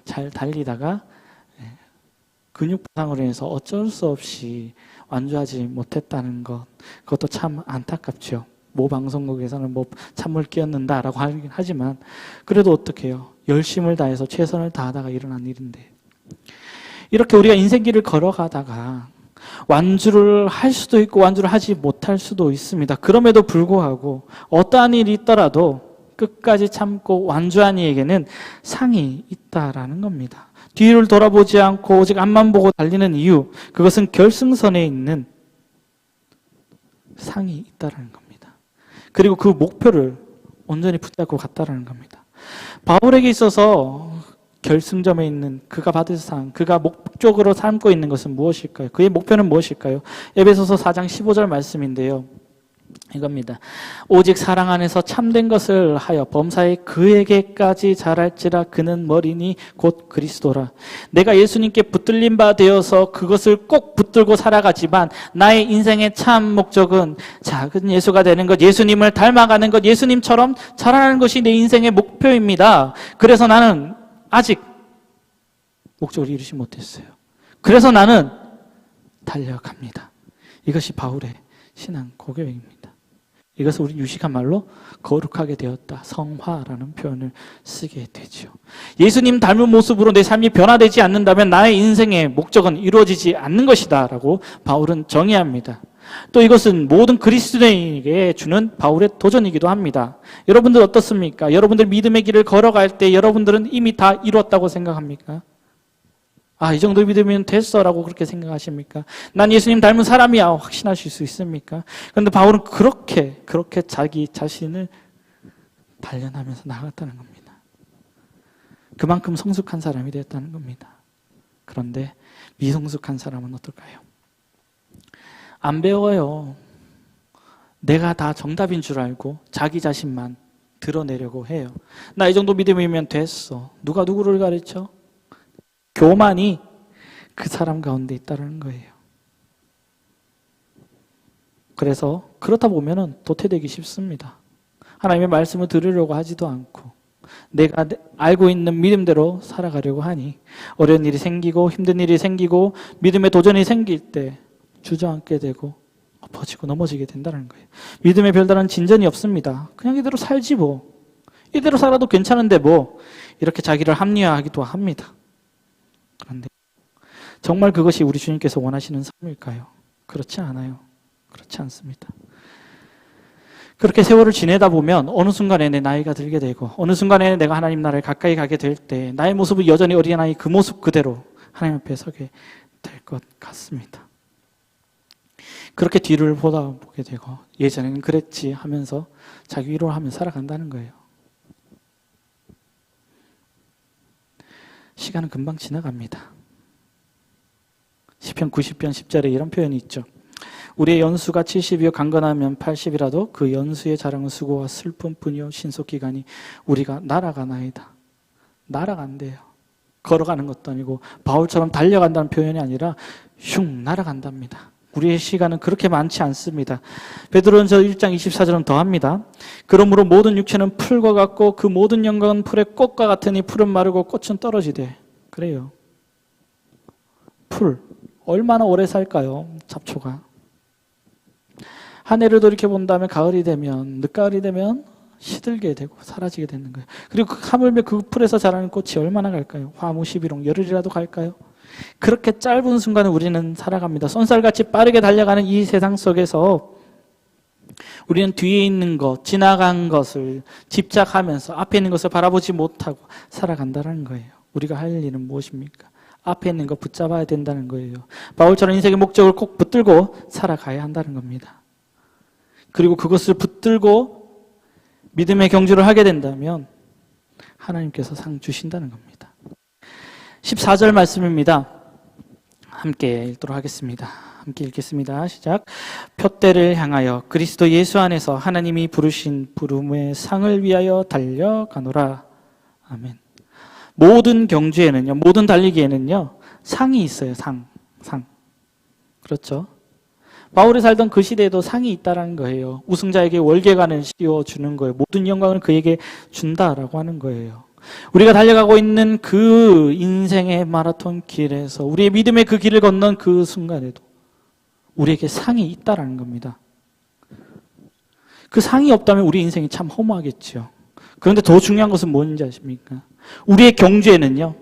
잘 달리다가 근육 부상으로 인해서 어쩔 수 없이 완주하지 못했다는 것, 그것도 참 안타깝죠. 모 방송국에서는 뭐 찬물 끼얹는다라고 하긴 하지만 그래도 어떡해요. 열심을 다해서 최선을 다하다가 일어난 일인데 이렇게 우리가 인생길을 걸어가다가 완주를 할 수도 있고 완주를 하지 못할 수도 있습니다. 그럼에도 불구하고 어떠한 일이 있더라도 끝까지 참고 완주한 이에게는 상이 있다라는 겁니다. 뒤를 돌아보지 않고 오직 앞만 보고 달리는 이유, 그것은 결승선에 있는 상이 있다라는 겁니다. 그리고 그 목표를 온전히 붙잡고 갔다라는 겁니다. 바울에게 있어서 결승점에 있는 그가 받을 상, 그가 목적으로 삼고 있는 것은 무엇일까요? 그의 목표는 무엇일까요? 에베소서 4장 15절 말씀인데요. 이겁니다. 오직 사랑 안에서 참된 것을 하여 범사에 그에게까지 자랄지라. 그는 머리니 곧 그리스도라. 내가 예수님께 붙들린 바 되어서 그것을 꼭 붙들고 살아가지만 나의 인생의 참 목적은 작은 예수가 되는 것, 예수님을 닮아가는 것, 예수님처럼 자라나는 것이 내 인생의 목표입니다. 그래서 나는 아직 목적을 이루지 못했어요. 그래서 나는 달려갑니다. 이것이 바울의 신앙 고백입니다. 이것을 우리 유식한 말로 거룩하게 되었다, 성화라는 표현을 쓰게 되죠. 예수님 닮은 모습으로 내 삶이 변화되지 않는다면 나의 인생의 목적은 이루어지지 않는 것이다 라고 바울은 정의합니다. 또 이것은 모든 그리스도인에게 주는 바울의 도전이기도 합니다. 여러분들 어떻습니까? 여러분들 믿음의 길을 걸어갈 때 여러분들은 이미 다 이루었다고 생각합니까? 이 정도 믿으면 됐어 라고 그렇게 생각하십니까? 난 예수님 닮은 사람이야 확신하실 수 있습니까? 그런데 바울은 그렇게 자기 자신을 단련하면서 나아갔다는 겁니다. 그만큼 성숙한 사람이 되었다는 겁니다. 그런데 미성숙한 사람은 어떨까요? 안 배워요. 내가 다 정답인 줄 알고 자기 자신만 드러내려고 해요. 나 이 정도 믿음이면 됐어. 누가 누구를 가르쳐? 교만이 그 사람 가운데 있다는 거예요. 그래서 그렇다 보면은 도태되기 쉽습니다. 하나님의 말씀을 들으려고 하지도 않고 내가 알고 있는 믿음대로 살아가려고 하니 어려운 일이 생기고 힘든 일이 생기고 믿음의 도전이 생길 때 주저앉게 되고 엎어지고 넘어지게 된다는 거예요. 믿음의 별다른 진전이 없습니다. 그냥 이대로 살지 뭐. 이대로 살아도 괜찮은데 뭐. 이렇게 자기를 합리화하기도 합니다. 그런데 정말 그것이 우리 주님께서 원하시는 삶일까요? 그렇지 않아요. 그렇지 않습니다. 그렇게 세월을 지내다 보면 어느 순간에 내 나이가 들게 되고 어느 순간에 내가 하나님 나라에 가까이 가게 될 때 나의 모습은 여전히 어린아이 그 모습 그대로 하나님 앞에 서게 될 것 같습니다. 그렇게 뒤를 보게 되고 예전에는 그랬지 하면서 자기 위로를 하며 살아간다는 거예요. 시간은 금방 지나갑니다. 시편 90편 10절에 이런 표현이 있죠. 우리의 연수가 70이요 강건하면 80이라도 그 연수의 자랑은 수고와 슬픔뿐이요 신속기간이 우리가 날아가나이다. 날아간대요. 걸어가는 것도 아니고 바울처럼 달려간다는 표현이 아니라 슝 날아간답니다. 우리의 시간은 그렇게 많지 않습니다. 베드로전서 1장 24절은 더합니다. 그러므로 모든 육체는 풀과 같고 그 모든 영광은 풀의 꽃과 같으니 풀은 마르고 꽃은 떨어지되. 그래요. 풀 얼마나 오래 살까요? 잡초가. 한 해를 돌이켜 본다면 가을이 되면 늦가을이 되면 시들게 되고 사라지게 되는 거예요. 그리고 하물며 그 풀에서 자라는 꽃이 얼마나 갈까요? 화무 11홍 열흘이라도 갈까요? 그렇게 짧은 순간을 우리는 살아갑니다. 쏜살같이 빠르게 달려가는 이 세상 속에서 우리는 뒤에 있는 것, 지나간 것을 집착하면서 앞에 있는 것을 바라보지 못하고 살아간다는 거예요. 우리가 할 일은 무엇입니까? 앞에 있는 것 붙잡아야 된다는 거예요. 바울처럼 인생의 목적을 꼭 붙들고 살아가야 한다는 겁니다. 그리고 그것을 붙들고 믿음의 경주를 하게 된다면 하나님께서 상 주신다는 겁니다. 14절 말씀입니다. 함께 읽도록 하겠습니다. 함께 읽겠습니다. 시작. 표대를 향하여 그리스도 예수 안에서 하나님이 부르신 부름의 상을 위하여 달려가노라. 아멘. 모든 경주에는요, 모든 달리기에는요, 상이 있어요. 상. 그렇죠? 바울이 살던 그 시대에도 상이 있다라는 거예요. 우승자에게 월계관을 씌워주는 거예요. 모든 영광을 그에게 준다라고 하는 거예요. 우리가 달려가고 있는 그 인생의 마라톤 길에서 우리의 믿음의 그 길을 건넌 그 순간에도 우리에게 상이 있다라는 겁니다. 그 상이 없다면 우리 인생이 참 허무하겠죠. 그런데 더 중요한 것은 뭔지 아십니까? 우리의 경주에는요,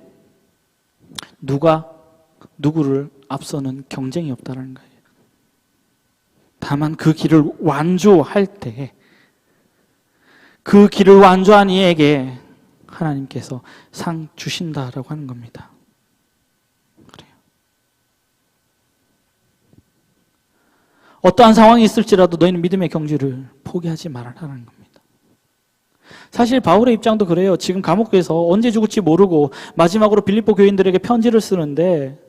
누가 누구를 앞서는 경쟁이 없다는 거예요. 다만 그 길을 완주할 때 그 길을 완주한 이에게 하나님께서 상 주신다라고 하는 겁니다. 그래요. 어떠한 상황이 있을지라도 너희는 믿음의 경주를 포기하지 말아라는 겁니다. 사실 바울의 입장도 그래요. 지금 감옥에서 언제 죽을지 모르고 마지막으로 빌립보 교인들에게 편지를 쓰는데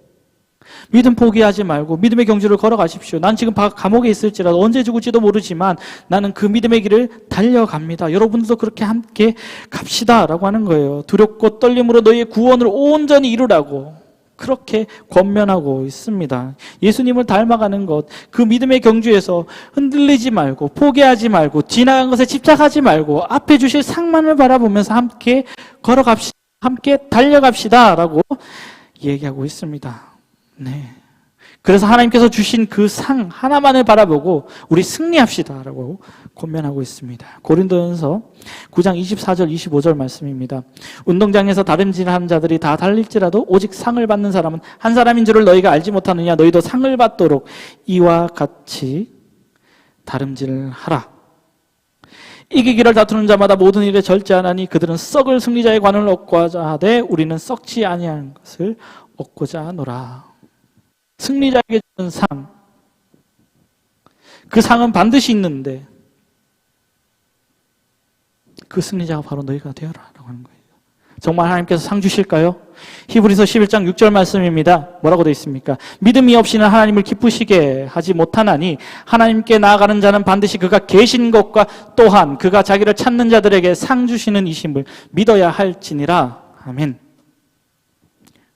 믿음 포기하지 말고 믿음의 경주를 걸어가십시오. 난 지금 감옥에 있을지라도 언제 죽을지도 모르지만 나는 그 믿음의 길을 달려갑니다. 여러분들도 그렇게 함께 갑시다라고 하는 거예요. 두렵고 떨림으로 너희의 구원을 온전히 이루라고 그렇게 권면하고 있습니다. 예수님을 닮아가는 것, 그 믿음의 경주에서 흔들리지 말고 포기하지 말고 지나간 것에 집착하지 말고 앞에 주실 상만을 바라보면서 함께 걸어갑시다. 함께 달려갑시다라고 얘기하고 있습니다. 네. 그래서 하나님께서 주신 그 상 하나만을 바라보고 우리 승리합시다라고 권면하고 있습니다. 고린도전서 9장 24절 25절 말씀입니다. 운동장에서 다름질하는 자들이 다 달릴지라도 오직 상을 받는 사람은 한 사람인 줄을 너희가 알지 못하느냐. 너희도 상을 받도록 이와 같이 다름질하라. 이기기를 다투는 자마다 모든 일에 절제하나니 그들은 썩을 승리자의 관을 얻고자 하되 우리는 썩지 아니하는 것을 얻고자 하노라. 승리자에게 주는 상, 그 상은 반드시 있는데 그 승리자가 바로 너희가 되어라 라고 하는 거예요. 정말 하나님께서 상 주실까요? 히브리서 11장 6절 말씀입니다. 뭐라고 되어 있습니까? 믿음이 없이는 하나님을 기쁘시게 하지 못하나니 하나님께 나아가는 자는 반드시 그가 계신 것과 또한 그가 자기를 찾는 자들에게 상 주시는 이심을 믿어야 할지니라. 아멘.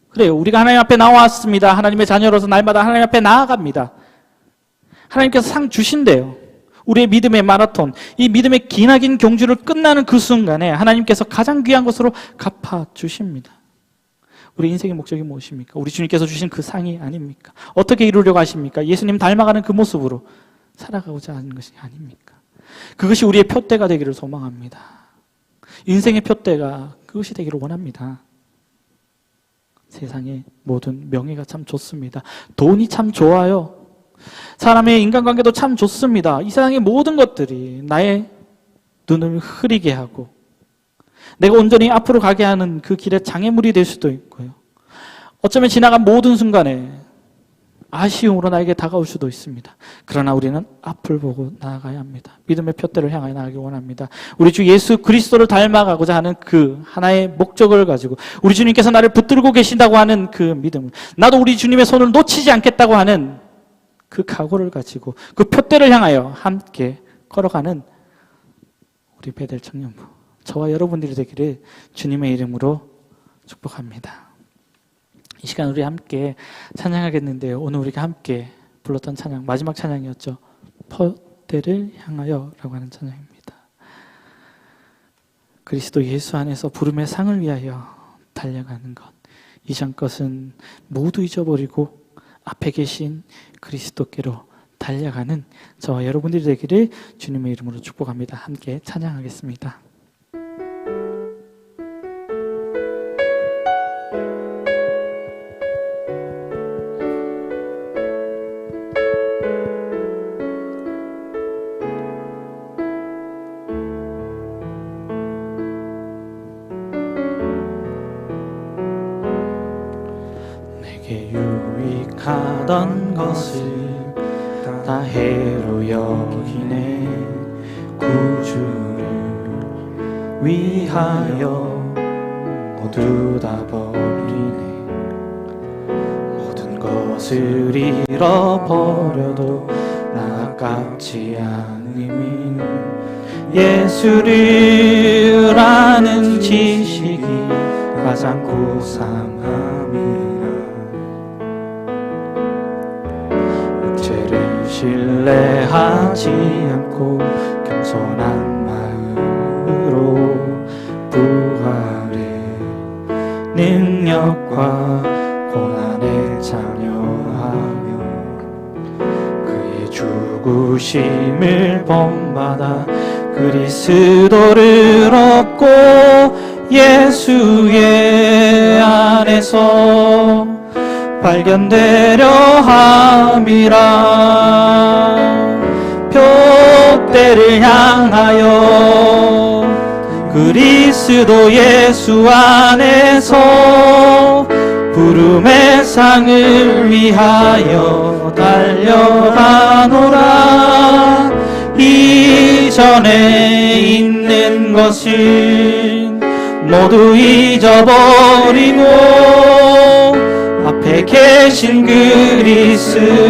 그래요. 우리가 하나님 앞에 나왔습니다. 하나님의 자녀로서 날마다 하나님 앞에 나아갑니다. 하나님께서 상 주신대요. 우리의 믿음의 마라톤, 이 믿음의 기나긴 경주를 끝나는 그 순간에 하나님께서 가장 귀한 것으로 갚아주십니다. 우리 인생의 목적이 무엇입니까? 우리 주님께서 주신 그 상이 아닙니까? 어떻게 이루려고 하십니까? 예수님 닮아가는 그 모습으로 살아가고자 하는 것이 아닙니까? 그것이 우리의 표대가 되기를 소망합니다. 인생의 표대가 그것이 되기를 원합니다. 세상의 모든 명예가 참 좋습니다. 돈이 참 좋아요. 사람의 인간관계도 참 좋습니다. 이 세상의 모든 것들이 나의 눈을 흐리게 하고 내가 온전히 앞으로 가게 하는 그 길에 장애물이 될 수도 있고요. 어쩌면 지나간 모든 순간에 아쉬움으로 나에게 다가올 수도 있습니다. 그러나 우리는 앞을 보고 나아가야 합니다. 믿음의 표대를 향하여 나가길 원합니다. 우리 주 예수 그리스도를 닮아가고자 하는 그 하나의 목적을 가지고 우리 주님께서 나를 붙들고 계신다고 하는 그 믿음을, 나도 우리 주님의 손을 놓치지 않겠다고 하는 그 각오를 가지고 그 표대를 향하여 함께 걸어가는 우리 베델 청년부, 저와 여러분들이 되기를 주님의 이름으로 축복합니다. 이 시간 우리 함께 찬양하겠는데요. 오늘 우리가 함께 불렀던 찬양, 마지막 찬양이었죠. 표대를 향하여 라고 하는 찬양입니다. 그리스도 예수 안에서 부름의 상을 위하여 달려가는 것, 이전 것은 모두 잊어버리고 앞에 계신 그리스도께로 달려가는 저와 여러분들이 되기를 주님의 이름으로 축복합니다. 함께 찬양하겠습니다. 유익하던 것을 다 해로 여기네. 구주를 위하여 모두 다 버리네. 모든 것을 잃어버려도 나 아깝지 않음이 예수를 아는 지식이 가장 고상함이라. 죄를 신뢰하지 않고 겸손한 마음으로 부활의 능력과 고난에 참여하며 그의 죽으심을 본받아 그리스도를 얻고 예수의 안에서 발견되려 함이라. 표대를 향하여 그리스도 예수 안에서 부름의 상을 위하여 달려가노라. 이전에 있는 것은 모두 잊어버리고 앞에 계신 그리스도께로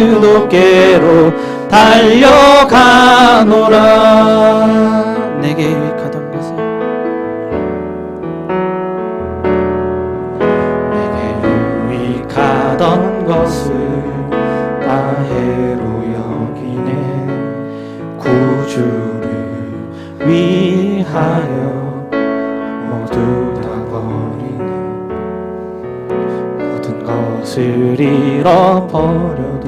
달려가노라. 내게 유익하던 것을, 내게 유익하던 것을 다 해로 여기네. 구주를 위하여 모두 다 버리네. 모든 것을 잃어버려도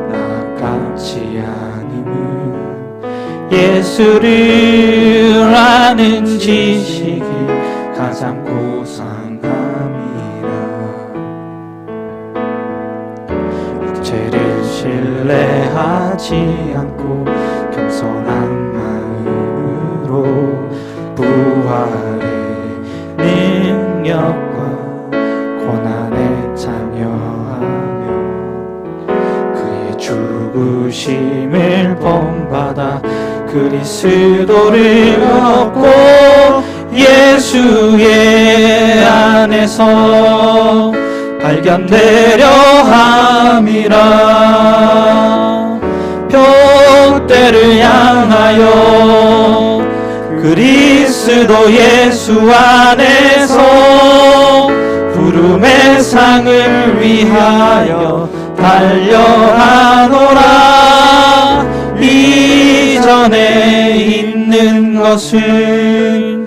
나 아깝지 않음은 예수를 아는 지식이 가장 고상함이라. 육체를 신뢰하지 않고 겸손한 마음으로 부활의 능력과 고난에 참여하며 그의 죽으심을 본받아 그리스도를 얻고 예수의 안에서 발견되려 함이라. 표대를 향하여 그리스도 예수 안에서 부름의 상을 위하여 달려가노라. 이전에 있는 것은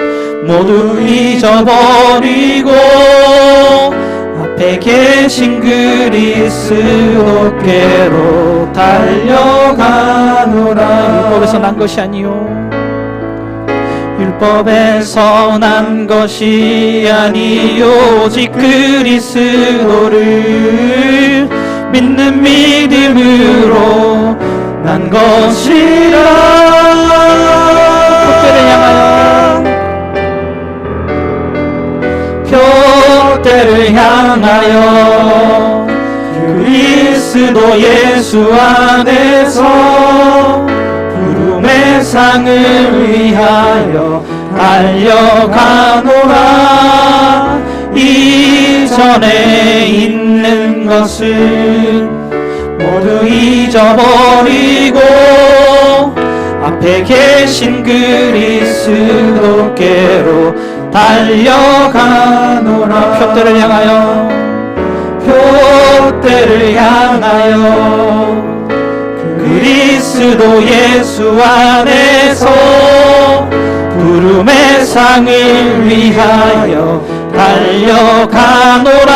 모두 잊어버리고 앞에 계신 그리스도께로 달려가노라. 율법에서 난 것이 아니요 율법에서 난 것이 아니요 오직 그리스도를 믿는 믿음으로 난 것이라. 표대를 향하여 그리스도 예수 안에서 부름의 상을 위하여 달려가노라. 이전에 있는 것을 모두 잊어버리고 앞에 계신 그리스도께로 달려가노라. 표대를 향하여 표대를 향하여 그리스도 예수 안에서 부름의 상을 위하여 달려가노라.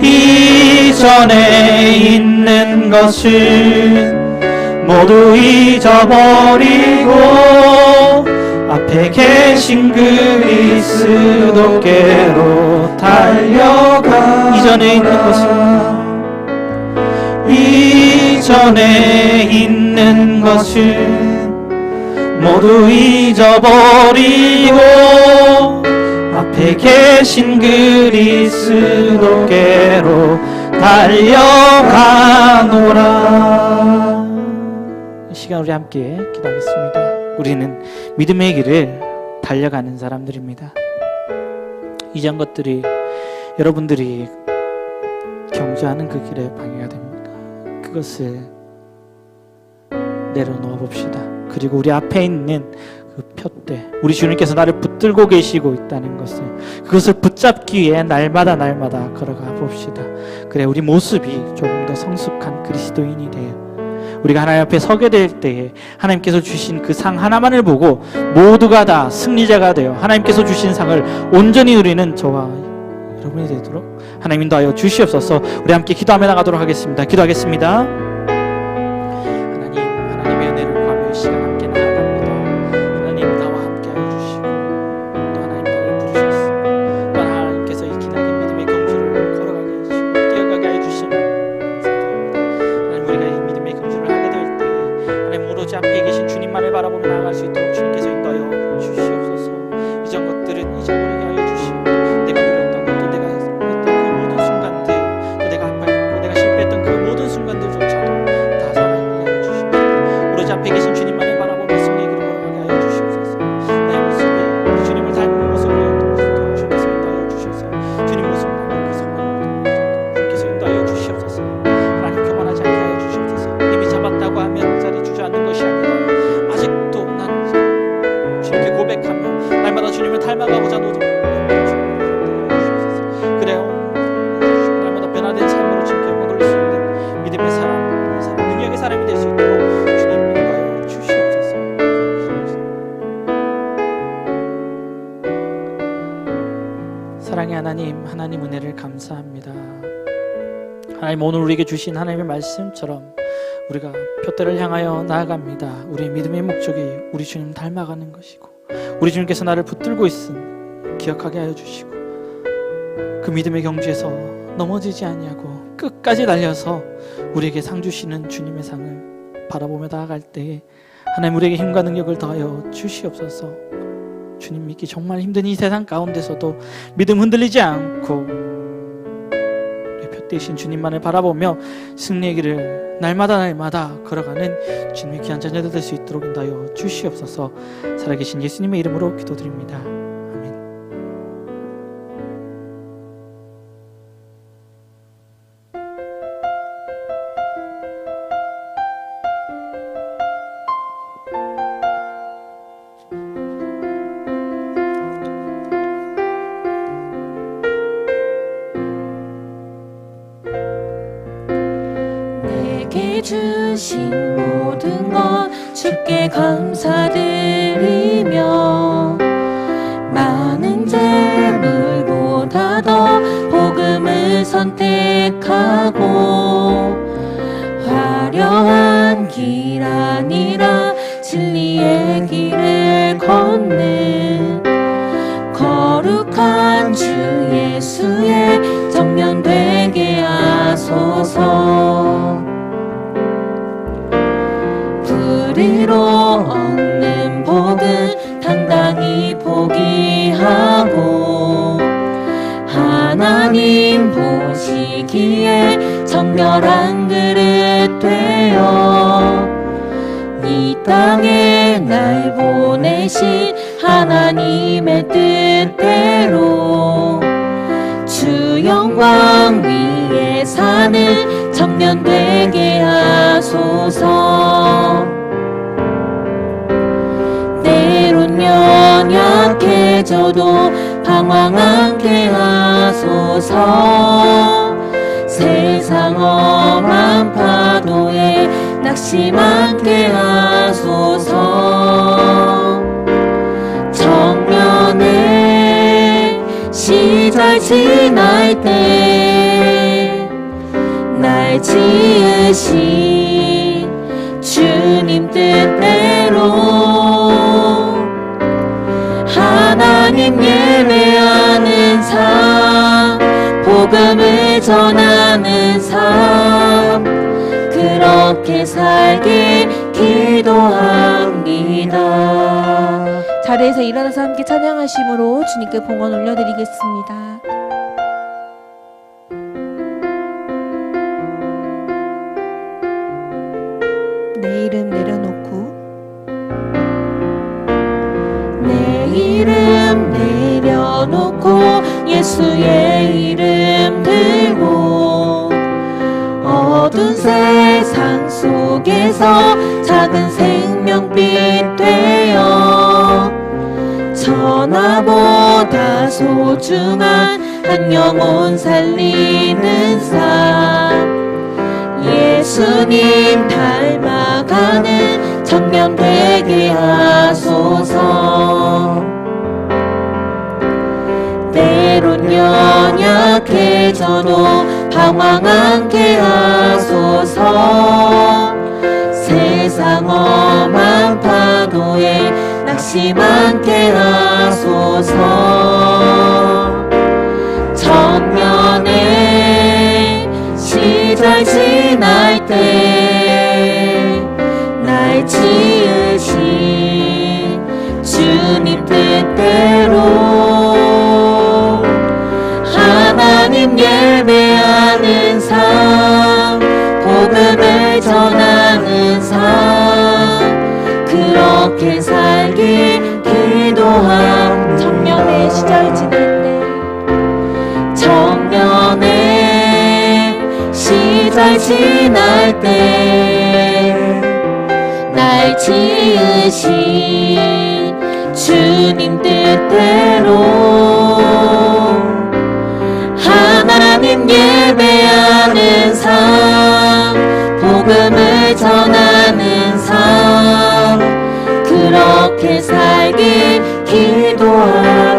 이전에 있는 것을 모두 잊어버리고 앞에 계신 그리스도께로 달려가. 이전에 있는 것을 이전에 있는 것을 모두 잊어버리고 앞에 계신 그리스도께로 달려가노라. 이 시간 우리 함께 기도하겠습니다. 우리는 믿음의 길을 달려가는 사람들입니다. 이전 것들이 여러분들이 경주하는 그 길에 방해가 됩니까? 그것을 내려놓아 봅시다. 그리고 우리 앞에 있는 그 표대, 우리 주님께서 나를 붙들고 계시고 있다는 것을, 그것을 붙잡기 위해 날마다 걸어가 봅시다. 그래 우리 모습이 조금 더 성숙한 그리스도인이 돼요. 우리가 하나님 앞에 서게 될 때에 하나님께서 주신 그 상 하나만을 보고 모두가 다 승리자가 되어 하나님께서 주신 상을 온전히 누리는 저와 여러분이 되도록 하나님 인도하여 주시옵소서. 우리 함께 기도하며 나가도록 하겠습니다. 기도하겠습니다. 하나님의 은혜를 구하며 이 시간 함께 나아갑니다. 하나님 나와 함께 하여 주시고 또 하나님 나를 부르셨습니다. 또 하나님께서 이 기나긴 믿음의 경주를 걸어가게 해주시고 뛰어가게 하여 주시는 감사드립니다. 하나님 우리가 이 믿음의 경주를 하게 될 때 하나님 오로지 앞에 계신 주님만을 바라보며 나아갈 수 있도록 주님께서 인도하여 주시옵소서. 이전 것들은 잊어버리게 하여 주시고 내가 누렸던 것도 내가 했던 그 모든 순간들, 또 내가 아팠고 내가 실패했던 그 모든 순간들조차도 다 사랑하게 하여 주시옵소서. 오로지 앞에 계신 주님만을 바라보며 승리의 길을 걸어가게 하여 주시옵소서. 나의 모습이 주님을 닮은 모습으로 주님께서 인도하여 주셔서 주님 모습을 닮은 그 성령을 주님께서 인도하여 주시옵소서. 하나님 교만하지 않게 하여 주시옵소서. 이미 잡았다고 하면 자리 주저앉는 것이 아니라 아직도 난 주님께 고백하며 날마다 주님을 닮아가고자 노력하는 그래요. 날마다 변화된 삶으로 주님께 영광 돌릴 수 있는 믿음의 사람, 능력의 사람이 될 수 있도록 주님 인도하여 주시옵소서. 사랑의 하나님, 하나님 은혜를 감사합니다. 하나님 오늘 우리에게 주신 하나님의 말씀처럼 우리가 표대를 향하여 나아갑니다. 우리의 믿음의 목적이 우리 주님 닮아가는 것이고 우리 주님께서 나를 붙들고 있음 기억하게 하여 주시고 그 믿음의 경주에서 넘어지지 아니하고 끝까지 달려서 우리에게 상 주시는 주님의 상을 바라보며 나아갈 때에 하나님 우리에게 힘과 능력을 더하여 주시옵소서. 주님 믿기 정말 힘든 이 세상 가운데서도 믿음 흔들리지 않고 우리 표대이신 주님만을 바라보며 승리의 길을 날마다 걸어가는 주님의 귀한 자녀들 될 수 있도록 인도하여 주시옵소서. 살아계신 예수님의 이름으로 기도드립니다. 아멘. 내게 주신 모든 것 주께 감사드리며 많은 재물보다 더 복음을 선택하고 거룩한 주 예수의 정면되게 하소서. 불의로 얻는 복은 당당히 포기하고 하나님 보시기에 정결한 그릇 되어 이 땅에 날 보내신 하나님의 뜻대로 주 영광 위에 사는 청년되게 하소서. 때론 연약해져도 방황 않게 하소서. 세상 험한 파도에 낙심 않게 하소서. 정면에 시절 지날 때 날 지으신 주님 뜻대로 하나님 예배하는 삶, 복음을 전하는 삶, 그렇게 살길 기도합니다. 자리에서 일어나서 함께 찬양하심으로 주님께 봉헌 올려드리겠습니다. 내 이름 내려놓고 내 이름 내려놓고 예수의 이름 들고 어두운 세상 속에서 작은 생명빛 되어 천하보다 소중한 한 영혼 살리는 삶 예수님 닮아가는 청년되게 하소서. 때론 연약해져도 방황 않게 하소서. 세상 험한 파도에 낙심 않게 하소서. 정면에 시절 지날 때 날 지으신 주님 뜻대로 하나님 예배하는 삶, 복음을 전하는 삶, 그렇게 살길 기도함. 정면에 시절 지날 때 정면에 시절 지날 때 날 지으신 주님 뜻대로 하나님 예배하는 삶, 복음을 전하는 삶, 그렇게 살길 기도합니다.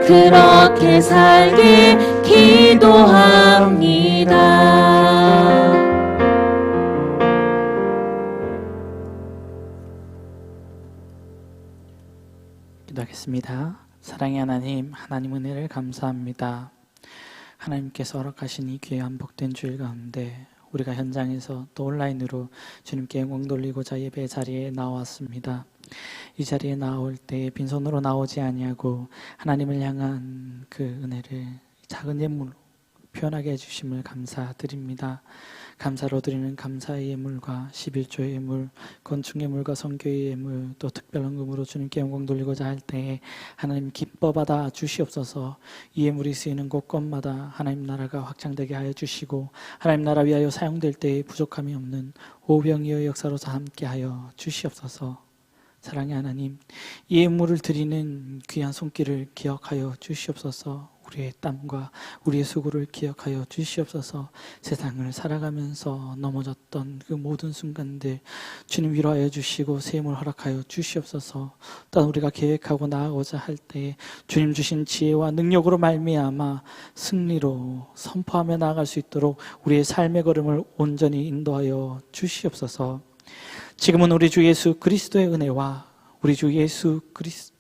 그렇게 살길 기도합니다. 기도하겠습니다. 사랑의 하나님, 하나님 은혜를 감사합니다. 하나님께서 허락하신 이 귀한 복된 주일 가운데 우리가 현장에서 또 온라인으로 주님께 영광 돌리고자 예배 자리에 나왔습니다. 이 자리에 나올 때 빈손으로 나오지 아니하고 하나님을 향한 그 은혜를 작은 예물로 표현하게 해주심을 감사드립니다. 감사로 드리는 감사의 예물과 11조의 예물, 건축 예물과 선교의 예물, 또 특별헌금으로 주님께 영광 돌리고자 할 때에 하나님 기뻐 받아 주시옵소서. 이 예물이 쓰이는 곳곳마다 하나님 나라가 확장되게 하여 주시고 하나님 나라 위하여 사용될 때에 부족함이 없는 오병이어의 역사로서 함께하여 주시옵소서. 사랑의 하나님, 이 예물을 드리는 귀한 손길을 기억하여 주시옵소서. 우리의 땀과 우리의 수고를 기억하여 주시옵소서. 세상을 살아가면서 넘어졌던 그 모든 순간들 주님 위로하여 주시고 새 힘을 허락하여 주시옵소서. 또한 우리가 계획하고 나아가고자 할 때 주님 주신 지혜와 능력으로 말미암아 승리로 선포하며 나아갈 수 있도록 우리의 삶의 걸음을 온전히 인도하여 주시옵소서. 지금은 우리 주 예수 그리스도의 은혜와 우리 주 예수 그리스도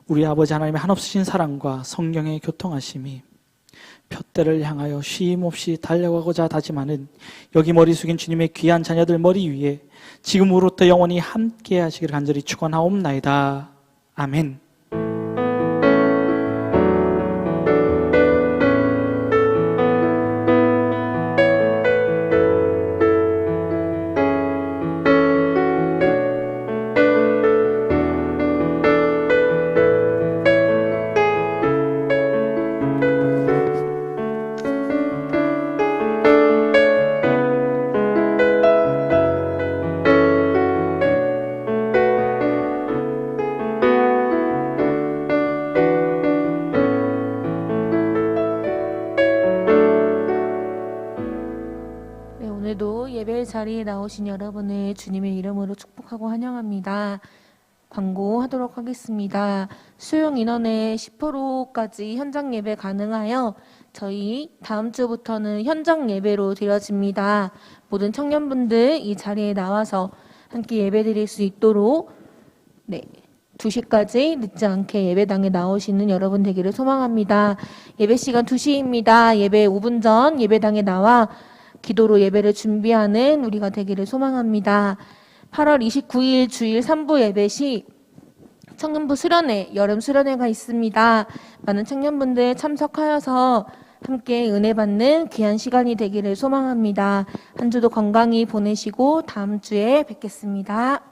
우리 아버지 하나님의 한없으신 사랑과 성령의 교통하심이 푯대를 향하여 쉼 없이 달려가고자 다짐하는 여기 머리 숙인 주님의 귀한 자녀들 머리 위에 지금으로부터 영원히 함께 하시기를 간절히 축원하옵나이다. 아멘. 네, 오늘도 예배 자리에 나오신 여러분을 주님의 이름으로 축복하고 환영합니다. 광고하도록 하겠습니다. 수용 인원의 10%까지 현장 예배 가능하여 저희 다음 주부터는 현장 예배로 드려집니다. 모든 청년분들 이 자리에 나와서 함께 예배 드릴 수 있도록 2시까지 늦지 않게 예배당에 나오시는 여러분 되기를 소망합니다. 예배 시간 2시입니다. 예배 5분 전 예배당에 나와 기도로 예배를 준비하는 우리가 되기를 소망합니다. 8월 29일 주일 3부 예배 시 청년부 수련회, 여름 수련회가 있습니다. 많은 청년분들 참석하여서 함께 은혜 받는 귀한 시간이 되기를 소망합니다. 한 주도 건강히 보내시고 다음 주에 뵙겠습니다.